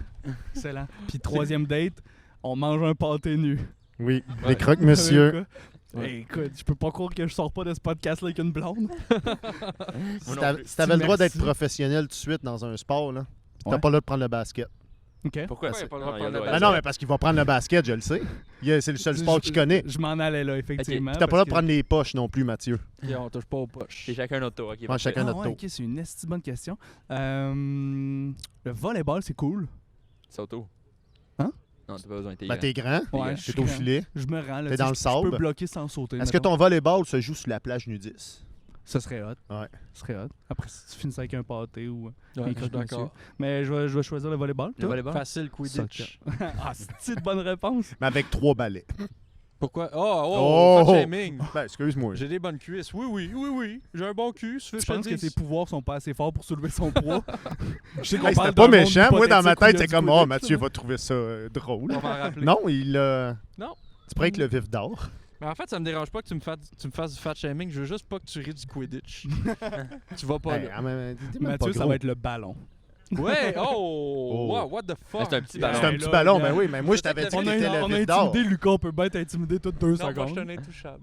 Excellent. Puis troisième date, on mange un pâté nu. Oui, Ouais. des croques, monsieur. Ouais. Écoute, je peux pas croire que je sors pas de ce podcast-là avec une blonde. Si Moi non t'avais plus. si t'avais le droit d'être Merci. professionnel tout de suite dans un sport, là, pis t'as Ouais. pas le droit de prendre le basket. OK. Pourquoi Pourquoi ça? il a pas le droit de Non, il a prendre le le droit. Ah non, mais parce qu'il va prendre le basket, je le sais. C'est le seul sport qu'il connaît. Je m'en allais là, effectivement. Pis t'as pas le droit de prendre les poches non plus, Mathieu. Et on touche pas aux poches. C'est chacun notre tour, ok. Ouais, parfait. chacun notre tour. OK, c'est une esti bonne question. Le volleyball, c'est cool. Sauto. Hein? Non, t'as pas besoin d'être Ben, t'es grand, Ouais, t'es au filet. Je me rends là. T'es tu sais, dans le je sable. peux bloquer sans sauter. Est-ce que mettons. ton volleyball se joue sur la plage nudiste? Ça serait hot. Ouais. Ça serait hot. Après, si tu finis avec un pâté ou... Ouais, un je suis croque d'accord. Mais je vais choisir le volleyball. Le toi? volleyball? Facile, Quidditch. Ah, c'est une bonne réponse. Mais avec 3 balais. Pourquoi? Oh! Fat shaming. Ben, excuse-moi. J'ai des bonnes cuisses. Oui. J'ai un bon cul. Tu penses que ses pouvoirs sont pas assez forts pour soulever son poids? Je sais qu'on Hey, parle c'était pas d'un monde méchant. Moi, dans ma hypothétique où il y tête, a c'est du comme, Quidditch, oh, Mathieu là. va trouver ça drôle. On va en rappeler. Non, il a. Non. Tu prends avec le vif d'or. Mais en fait, ça me dérange pas que tu me fasses du fat shaming. Je veux juste pas que tu ris du Quidditch. Tu vas pas Hey, là. ah, mais t'es même Mathieu, pas ça gros. va être le ballon. Ouais, Oh. wow, what the fuck. C'est un petit ballon. C'est un Hey, petit là, ballon, gars. mais oui, mais moi je t'avais dit On qu'il a- était On le a vif d'or. intimidé Lucas, on peut bien t'intimider toutes 2 Non, moi, je suis secondes. un intouchable.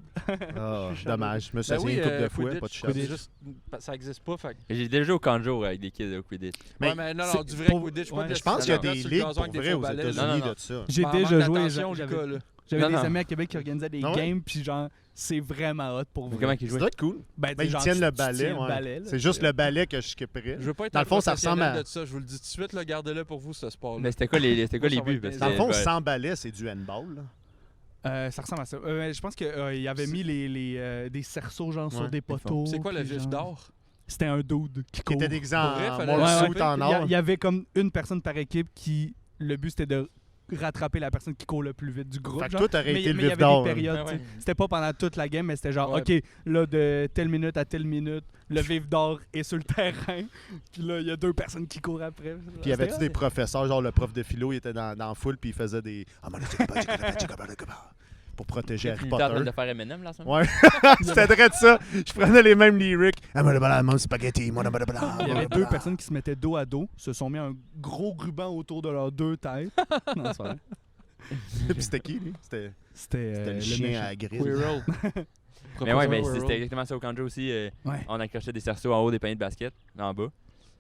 Ah, Je suis dommage, je me suis Ben assis oui, une couple de fois, Quidditch, pas de c'est chance. juste- ça existe pas, fait que- J'ai déjà joué au Kanjo avec des kids au Quidditch. Mais ouais, mais non, c'est du vrai pour- Quidditch, pas ouais. de Je pense qu'il y a sur le des gazon ligues avec pour des vrai faux aux balais. Non, États-Unis non. de ça. J'ai Par déjà manque joué, d'attention, j'avais Lucas, là. j'avais Non, des non. amis à Québec qui organisaient des Ah ouais? games, puis genre, c'est vraiment hot pour Mais vrai. comment qu'ils Ça jouaient? doit être cool. Ben, Ben, t'sais, ils genre, tiennent tu le tiens balai. le ouais. balai, là, C'est juste le balai que je skipperais. Je veux pas être Dans un le fond, ça ressemble professionnel à- de ça. Je vous le dis tout de suite, là, gardez-le pour vous, ce sport-là. Mais c'était quoi les Moi, ça va buts? être Parce Dans le que, fond, ben, 100 balais, c'est du handball. Là. Ça ressemble à ça. Je pense qu'il avait mis des cerceaux genre sur Ouais, des poteaux. C'est quoi le puis vif genre- d'or? C'était un dude qui Qui court. était déguisé en vrai, fallait mon le Ouais, suit sauter, en Il y, or. il y avait comme une personne par équipe qui... Le but, c'était de rattraper la personne qui court le plus vite du groupe. Fait que genre. toi, t'aurais mais été mais le il y vif avait d'or. des là. périodes. Ah ouais. t'sais. C'était pas pendant toute la game, mais c'était genre, Ouais. OK, là, de telle minute à telle minute, le vif d'or est sur le terrain. Puis là, il y a 2 personnes qui courent après. Puis y avait-tu des professeurs, genre le prof de philo, il était dans la foule, puis il faisait des. Pour protéger Harry tu étais en train Potter. de faire M&M là, ça? Ouais. C'était vrai de ça. Je prenais les mêmes lyrics. Mon spaghetti, mon Il y avait 2 personnes qui se mettaient dos à dos, se sont mis un gros ruban autour de leurs 2 têtes. Non, c'est vrai. Puis c'était qui, lui? C'était C'était le chien méchant. à grille. Quirrell. Mais ouais, mais Professeur c'était exactement ça au Kanjo aussi. Ouais. On accrochait des cerceaux en haut des paniers de basket, en bas.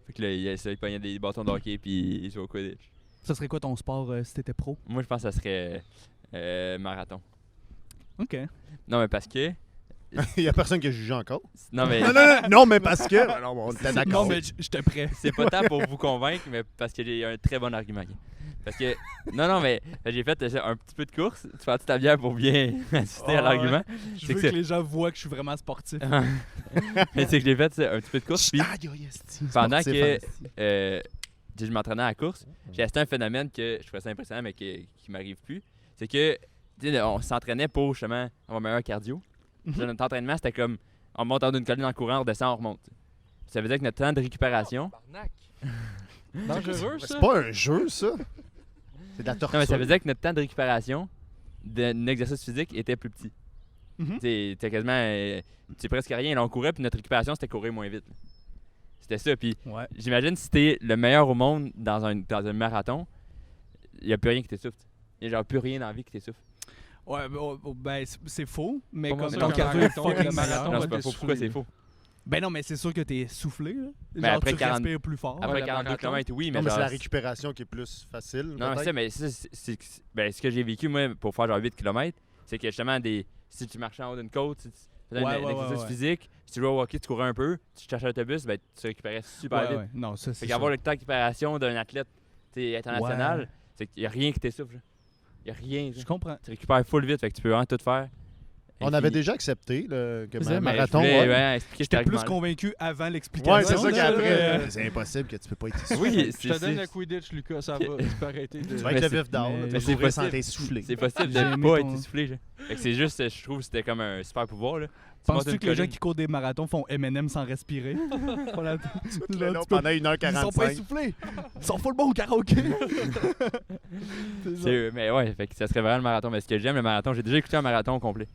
Fait que là, il pognait des bâtons de hockey puis il jouait au Quidditch. Ça serait quoi ton sport si t'étais pro? Moi, je pense que ça serait marathon. OK. Non, mais parce que. Il y a personne qui a jugé encore. Non, mais Non, mais parce que. Non, on était d'accord. Non, mais j'étais prêt. c'est pas tant pour vous convaincre, mais parce qu'il y a un très bon argument. Parce que. Non, mais j'ai fait un petit peu de course. Tu fais ta bière pour bien assister à l'argument. Je C'est veux que que les gens voient que je suis vraiment sportif. Mais c'est que j'ai fait un petit peu de course. Puis pendant Sportif, que esti. je m'entraînais à la course, j'ai assisté à un phénomène que je trouvais ça impressionnant, mais qui m'arrive plus. C'est que tu sais, on s'entraînait pour justement avoir un meilleur cardio. Notre entraînement, c'était comme on monte en haut d'une colline en courant, on redescend, on remonte. Ça veut dire que notre temps de récupération. Dangereux, ça. C'est pas un jeu, ça. C'est de la torture. Non, mais ça veut dire que notre temps de récupération d'un exercice physique était plus petit. Mhm. T'as quasiment. C'est presque rien. Là, on courait, puis notre récupération, c'était courir moins vite. C'était ça. Puis Ouais. j'imagine si t'es le meilleur au monde dans un marathon, il n'y a plus rien qui t'essouffle. Il n'y a genre plus rien dans la vie qui t'essouffle. Ouais, ben, c'est faux, mais Comment comme ça, ton qu'un cardio est marathon, fucking le marathon, meilleur. Non, va c'est pas faux. t'essouffler. Pourquoi c'est faux? Ben non, mais c'est sûr que t'es soufflé. Là. Ben, Genre, après tu 40 respires plus fort. Après le 42 marathon. km, oui, mais Non, mais c'est genre. la récupération qui est plus facile. Non, mais peut-être. ça, mais ça, ben, ce que j'ai vécu, moi, pour faire genre 8 km, c'est que justement, si tu marchais en haut d'une côte, si tu faisais Ouais, un ouais, exercice ouais. physique, si tu jouais au hockey, tu courais un peu, tu cherchais l'autobus, ben, tu récupérais super Ouais, vite. ouais. Non, ça, Fait c'est qu'avoir sûr. le temps de récupération d'un athlète international, Ouais. c'est qu'il n'y a rien qui t'essouffle. Il n'y a rien. Je comprends. Tu récupères full vite, fait que tu peux vraiment tout faire. On avait déjà accepté que Mais marathon. je voulais, ouais. ouais, expliquer J'étais cet plus argument-là. convaincu avant l'explication. Ouais, c'est ça là, qu'après, là. c'est impossible que tu peux pas être essoufflé. Oui, Je te donne c'est le Quidditch, Lucas, ça va. Tu peux arrêter de. Tu vas Mais être le c'est- vif d'or, mais- là, tu mais vas c'est courir sans possible. t'essouffler. c'est possible J'ai de aimé pas ton- être essoufflé. Fait que c'est juste, je trouve que c'était comme un super pouvoir. Là. Tu montes Penses-tu une que les gens colline. qui courent des marathons font M&M sans respirer? Voilà. Le Genre, long tu peux- pendant Ils sont pas 1h45. essoufflés. Ils sont full bons au karaoké. C'est ça. Mais ouais, fait que ça serait vraiment le marathon. Mais ce que j'aime, le marathon, j'ai déjà écouté un marathon complet.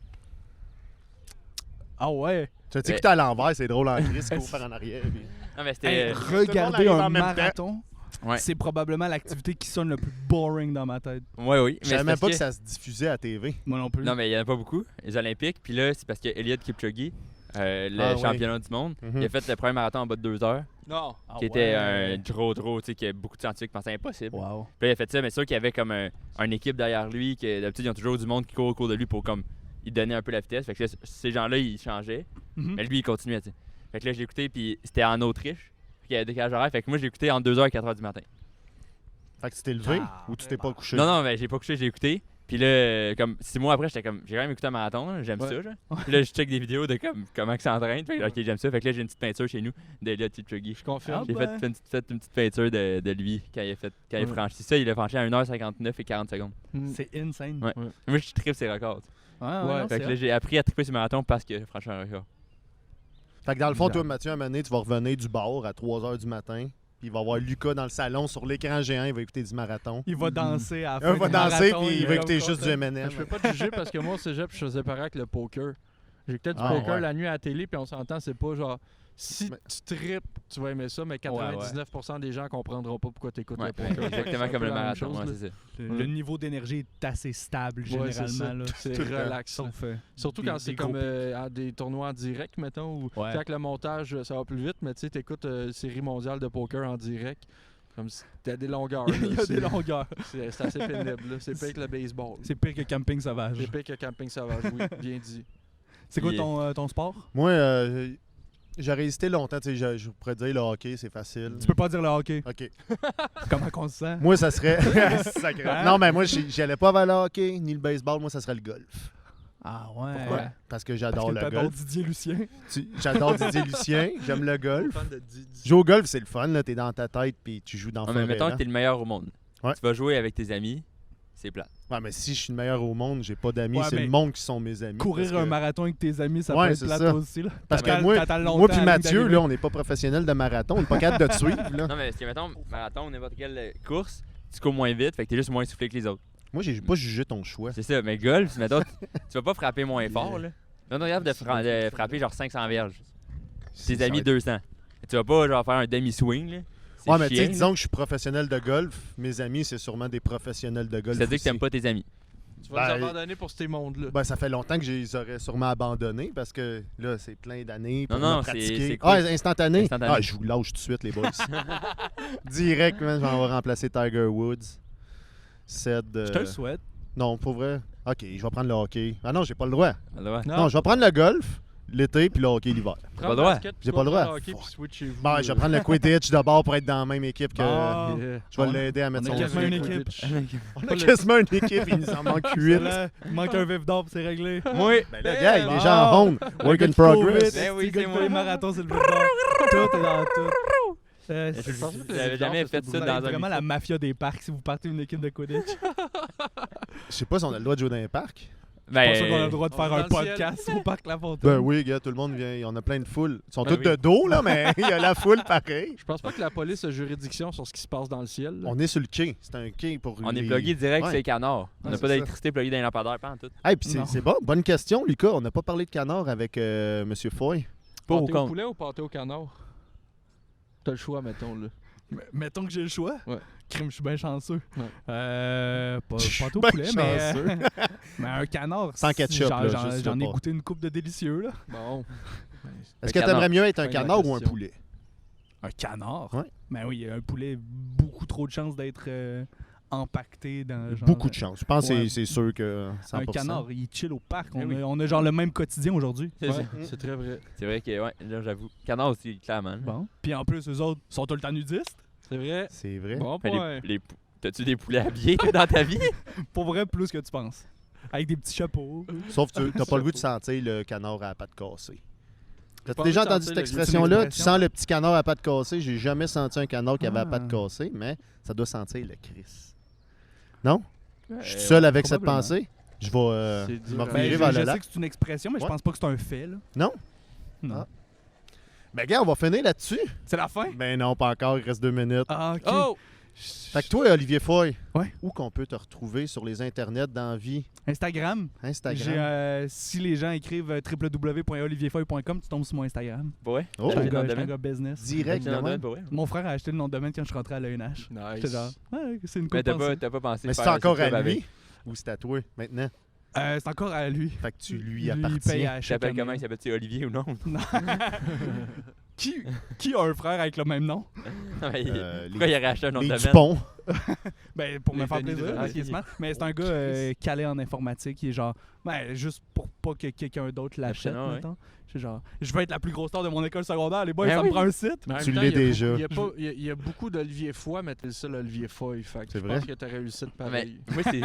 Ah ouais. Tu as écouté à l'envers, c'est drôle en crise, qu'on faire en arrière. puis- Non, mais Hey, c'était. regarder arrive en un même temps. marathon, Ouais. c'est probablement l'activité qui sonne le plus boring dans ma tête. Ouais, oui. Je Mais savais c'est même parce pas que ça se diffusait à TV. Moi non plus. Non, mais il y en a pas beaucoup, les Olympiques. Puis là, c'est parce que Eliud Kipchoge, le Ah, ouais. championnat du monde, Mhm. il a fait le premier marathon en bas de 2 heures, Non. Ah qui était ouais. un trop, tu sais, que beaucoup de scientifiques pensaient impossible. Wow. Puis là, il a fait ça, mais sûr qu'il y avait comme une équipe derrière lui, que d'habitude, ils ont toujours du monde qui court au cours de lui pour comme, il donnait un peu la vitesse. Fait que là, ces gens-là, ils changeaient, Mhm. mais lui, il continuait, tu sais. Fait que là, j'ai écouté, puis c'était en Autriche, puis il y avait des décalage horaire. Fait que moi, j'ai écouté entre 2h et 4h du matin. Fait que tu t'es levé Ah, ou tu t'es pas couché? Non, mais j'ai pas couché, j'ai écouté. Puis là, comme 6 mois après, j'étais comme, j'ai quand même écouté un marathon, là, j'aime Ouais. ça. Genre. Puis là, je check des vidéos de comme, comment il s'entraîne. Fait que, ok, j'aime ça. Fait que là, j'ai une petite peinture chez nous d'Eliud Kipchoge. Je confirme. Ah, J'ai ben. fait une petite peinture de lui quand il a franchi ça. Il a franchi à 1h59 et 40 secondes. C'est insane. Ouais. Moi, je tripe ses records. Ouais, Ouais, non, Fait c'est que là, vrai. j'ai appris à triper ses marathons parce que franchir un record. Fait que dans le fond, toi, Mathieu, à un moment donné, tu vas revenir du bar à 3h du matin. Puis il va voir Lucas dans le salon sur l'écran géant. Il va écouter du marathon. Il va danser à la fin Il va du danser marathon, puis il va est écouter comme juste du content. M&M. Je peux pas te juger parce que moi, au cégep, je faisais pareil avec le poker. J'écoutais du Ah, poker ouais. la nuit à la télé, puis on s'entend, c'est pas genre. Si Mais- tu tripes, tu vas aimer ça, mais 99% des gens comprendront pas pourquoi tu écoutes Ouais, le poker. exactement C'est comme un le peu la même marathon. chose, ouais, là. c'est ça. Le niveau d'énergie est assez stable, Ouais, c'est ça. généralement. là. C'est Tout le temps. relax. là. Sauf, Surtout des- quand c'est des comme gros à des tournois en direct, mettons, ou Ouais. avec le montage, ça va plus vite, mais tu sais, t'écoutes série mondiale de poker en direct, comme si t'as des longueurs. là. Il y a C'est- des longueurs. C'est assez pénible. là. C'est pire que le baseball. C'est pire que camping sauvage. C'est pire que camping sauvage, oui, bien dit. C'est quoi Yeah. ton sport? Moi, j'ai résisté longtemps. Tu sais, je pourrais dire le hockey, c'est facile. Tu peux pas dire le hockey. OK. Comment qu'on se sent? Moi, ça serait. Sacré. Hein? Non, mais moi, j'allais pas vers le hockey ni le baseball. Moi, ça serait le golf. Ah ouais. Pourquoi? Parce que Parce j'adore que le t'adores golf. Didier Lucien. J'adore Didier Lucien. J'aime le golf. Fan de Didi. Jouer au golf, c'est le fun. Là. T'es dans ta tête puis tu joues dans Ah, le mais mettons que t'es le meilleur au monde. Ouais. Tu vas jouer avec tes amis, c'est plat. Ouais, mais si je suis le meilleur au monde, j'ai pas d'amis. Ouais, c'est mais le monde qui sont mes amis. Courir parce que- un marathon avec tes amis, ça Ouais, peut être c'est plate ça. aussi. Là. Parce T'attends- que moi t'attends longtemps puis à la ligne Mathieu, d'arrivée. là, on n'est pas professionnels de marathon. On n'est pas capable de te suivre. Là. Non, mais si, mettons, marathon, n'importe quelle course, tu cours moins vite, fait que t'es juste moins essoufflé que les autres. Moi, j'ai pas jugé ton choix. C'est ça, mais golf, mettons, tu vas pas frapper moins fort, là. Non, regarde de frapper genre 500 verges. Tes Ça amis, va être- 200. Tu vas pas genre faire un demi-swing, là. C'est Ouais, mais tu sais, chiant, disons que je suis professionnel de golf. Mes amis, c'est sûrement des professionnels de là. golf. Ça veut dire que aussi. t'aimes pas tes amis. Tu vas nous Ben, abandonner pour ces mondes-là. Ben, ça fait longtemps que je les aurais sûrement abandonnés parce que là, c'est plein d'années pour Non, me c'est pratiquer. cool. Ah, instantané? Instantané. Ah, je vous lâche tout de suite, les boys. Direct, man, j'en vais remplacer Tiger Woods. Ced. Je te le souhaite. Non, pour vrai. Ok, je vais prendre le hockey. Ah non, j'ai pas le droit. Alors, ouais. Non, je vais prendre le golf. l'été, puis le hockey l'hiver. Prends pas le droit. basket, puis J'ai tu pas le vas droit. faire le hockey, puis switch chez vous. Bon, je vais prendre le Quidditch de bord pour être dans la même équipe que. Ah. Yeah. Je vais l'aider à mettre On a son quasiment une jeu. équipe. On a quasiment une équipe, il nous en manque 8. Là, il manque un vif d'or, puis c'est réglé. Moi, Ben là, gars, les gens en home. Work in progress. Ben oui, c'est c'est moi. moi. Les marathons, c'est le vif d'or. Tout est dans tout. je n'avais jamais fait ça Vous dans êtes un vraiment micro. la mafia des parcs si vous partez une équipe de Quidditch. Je sais pas si on a le droit de jouer dans les parcs. Je pense qu'on a le Ben, droit de on faire est un dans le ciel. podcast au parc La Fontaine. Ben oui, gars, tout le monde vient. On a plein de foules. Ils sont Ben tous oui. de dos, là, mais il y a la foule pareil. Je pense pas que la police a juridiction sur ce qui se passe dans le ciel. là. On est sur le quai. C'est un quai pour. on est les- plugué direct Ouais. sur les canards. On Ouais, n'a c'est pas ça. d'électricité pluguée dans les lampadaires, pas en tout. Hey, puis Non. c'est bon. Bonne question, Lucas. On n'a pas parlé de canard avec M. Foy. Pour ou Pâté au contre? poulet ou pâté au canard? T'as le choix, mettons, là. Mettons que j'ai le choix. Ouais. Crime, je suis bien chanceux. Ouais. Pas tout Ben poulet, chanceux. mais un canard. Sans ketchup, j'en- là, J'en juste j'en le ai bas. goûté une coupe de délicieux, là. Bon. Est-ce Un que canard. t'aimerais mieux être un Fin de la canard ou un question. poulet? Un canard? Ouais. Ben oui, un poulet, beaucoup trop de chances d'être empaqueté dans genre, Beaucoup de chance. Je pense que ouais. c'est sûr que 100%. Un canard, il chill au parc. Eh On, oui. on a genre le même quotidien aujourd'hui. C'est Ouais, ça. c'est très vrai. C'est vrai que, ouais, là, j'avoue. Canard aussi, clairement. Bon. Puis en plus, eux autres sont tout le temps nudistes. C'est vrai. C'est vrai. Bon Mais point. T'as-tu des poulets habillés toi, dans ta vie? Pour vrai, plus que tu penses. Avec des petits chapeaux. Sauf que t'as pas le goût de sentir le canard à la patte cassée. T'as pas déjà envie de entendu sentir cette le- expression-là? c'est une Tu expression. sens le petit canard à patte cassée. J'ai jamais senti un canard qui avait la Ah. patte cassée, mais ça doit sentir le Chris. Non? Je suis Ouais, seul avec cette probablement. pensée. Je vais C'est me dur à- revirer Ben, vers je le sais lac. que c'est une expression, mais je Ouais. pense pas que c'est un fait. Là. Non? Non. Ah. Ben, gars, on va finir là-dessus. C'est la fin? Ben non, pas encore. Il reste 2 minutes. Ah, ok. Oh! Fait que toi, Olivier Foy, Ouais. où qu'on peut te retrouver sur les internets, dans la vie, Instagram. Instagram? Si les gens écrivent www.olivierfoy.com, tu tombes sur mon Instagram. Pour vrai? Oh. Je suis un Acheter le nom gars- de je suis un domaine? gars business. Direct, Acheter le nom de de domaine, même. pour vrai? Mon frère a acheté le nom de domaine quand je suis rentré à l'ENH. Nice. J'étais genre, ouais, c'est une Mais coupe t'as pas pensé Mais faire c'est un encore site web à lui avec? ou c'est à toi maintenant? C'est encore à lui. Fait que tu lui il appartiens. paye à Tu chaque t'appelles année. comment? Il s'appelle-tu Olivier ou non? Qui a un frère avec le même nom? Non, mais Les, Pourquoi il aurait acheté un nom de les domaine? Dupont. Ben, pour me Les faire Denis plaisir, de parce qu'il est smart. Mais c'est un gars calé en informatique. Il est genre, ben, juste pour pas que quelqu'un d'autre l'achète, Absolument, ouais. mettons. Je suis genre, je veux être la plus grosse star de mon école secondaire. Les boys, Ben ça oui. me prend un site. Mais en Tu même temps, l'es il y a déjà. beaucoup- Il y a beaucoup d'Olivier Foy, mais t'es le seul Olivier Foy. Fait que C'est je vrai? pense que t'aurais réussi de Mais pareil. moi, c'est.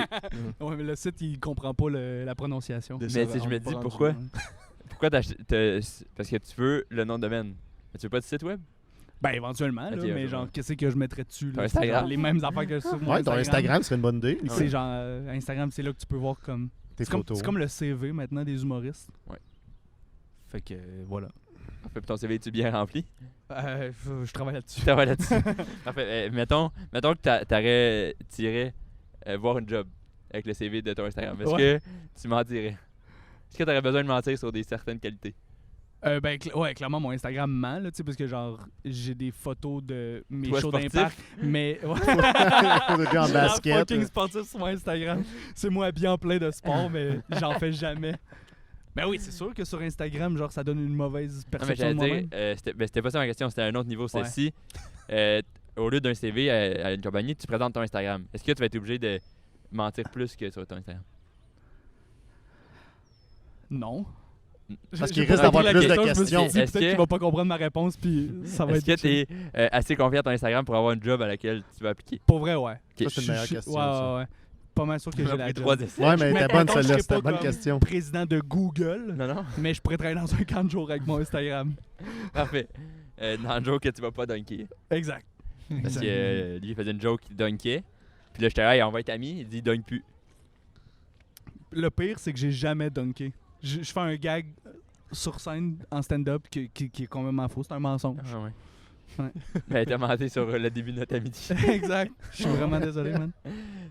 Ouais, mais le site, il comprend pas la prononciation. Des- Mais si je me dis Pas rendu, pourquoi? ouais. Pourquoi parce que tu veux le nom de domaine. Mais tu veux pas de site web? Ben, éventuellement, là, Ok, mais ok, genre, ouais. qu'est-ce que je mettrais dessus? Ton Là, c'est Instagram? genre les mêmes affaires que sur mon Ouais, ton Instagram serait une bonne idée. C'est genre, Instagram, c'est là que tu peux voir comme. Tes C'est comme, photos. c'est comme le CV maintenant des humoristes. Ouais. Fait que, voilà. Parfait, puis ton CV est-tu bien rempli? Je travaille là-dessus. Ça va là-dessus. Parfait. Mettons que t'irais voir une job avec le CV de ton Instagram. Est-ce Ouais. que tu mentirais? Est-ce que t'aurais besoin de mentir sur des certaines qualités? Ben, ouais, clairement, mon Instagram ment, là, tu sais, parce que genre, j'ai des photos de mes Toi, shows sportif? d'impact, mais. Ouais. Des gars en Je suis basket. fucking sportif sur mon Instagram. C'est moi habillé en plein de sport, mais j'en fais jamais. Ben oui, c'est sûr que sur Instagram, genre, ça donne une mauvaise Non, mais perception de j'allais moi-même. dire, c'était pas ça ma question, c'était à un autre niveau. C'est Ouais. si, au lieu d'un CV à une compagnie, tu présentes ton Instagram. Est-ce que tu vas être obligé de mentir plus que sur ton Instagram? Non. Parce J'ai qu'il pas risque d'avoir compris plus la de question, je me suis questions. dit, Est-ce peut-être que- qu'il va pas comprendre ma réponse, puis ça va Est-ce être. que tu es assez confiant à ton Instagram pour avoir une job à laquelle tu vas appliquer? Pour vrai, ouais. Ça, c'est une meilleure Je- question. Ouais, ça. ouais, ouais. Pas mal sûr que Tu j'ai m'as la pris job. 3 essais. Ouais, mais Mais t'es bonne mettons que je celle-là, serais c'était une pas bonne comme question. Président de Google, Non, non. mais je pourrais travailler dans un camp de jour avec mon Instagram. Parfait. Dans le joke que tu vas pas dunker. Exact. Parce que lui, il faisait une joke, il dunkait. Puis là, j'étais là, hey, on va être amis. Il dit, il dunk plus. Le pire, c'est que j'ai jamais dunké. Je fais un gag sur scène en stand-up qui est complètement faux. C'est un mensonge. Ah ouais. Ouais. Mais t'as menti sur le début de notre amitié. Exact. Je suis vraiment désolé, man.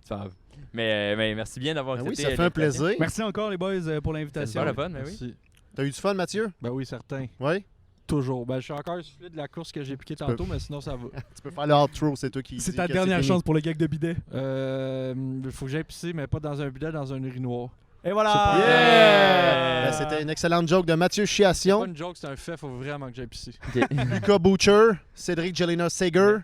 C'est pas grave. Mais merci bien d'avoir Ben oui, accepté ça fait un l'invitation. plaisir. Merci encore, les boys, pour C'est l'invitation. super le fun, mais oui. Merci. T'as eu du fun, Mathieu? Ben oui, certain. Oui? Toujours. Ben, je suis encore soufflé de la course que j'ai piqué tantôt, mais sinon, ça va. Tu peux faire le outro, c'est toi qui C'est dis ta que dernière fini. chance pour le gag de bidet. Il faut que j'aille pisser, mais pas dans un bidet, dans un urinoir. Et voilà! C'est pas- Yeah! Ben, c'était une excellente joke de Mathieu C'est pas Chiasson, une joke, c'est un fait, faut vraiment que j'aille pisser. Lucas Butcher, Cédric Jelena Sager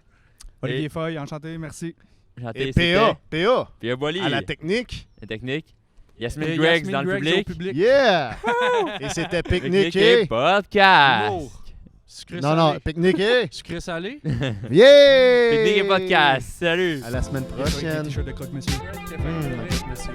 Olivier Foy, enchanté, merci. Chanté, et PA. PA. Puis Boily. À la technique. La technique. Yasmine Et Greggs Yasmine dans le Greggs au public. Yeah! Et c'était pique-nique Pique-nique et et... podcast. Humour. Sucré Non, salé. non, pique-nique et... Sucré salé. Yeah! Pique-nique et podcast. Salut. À la semaine Avec un prochaine. t-shirt de croque-monsieur. Monsieur.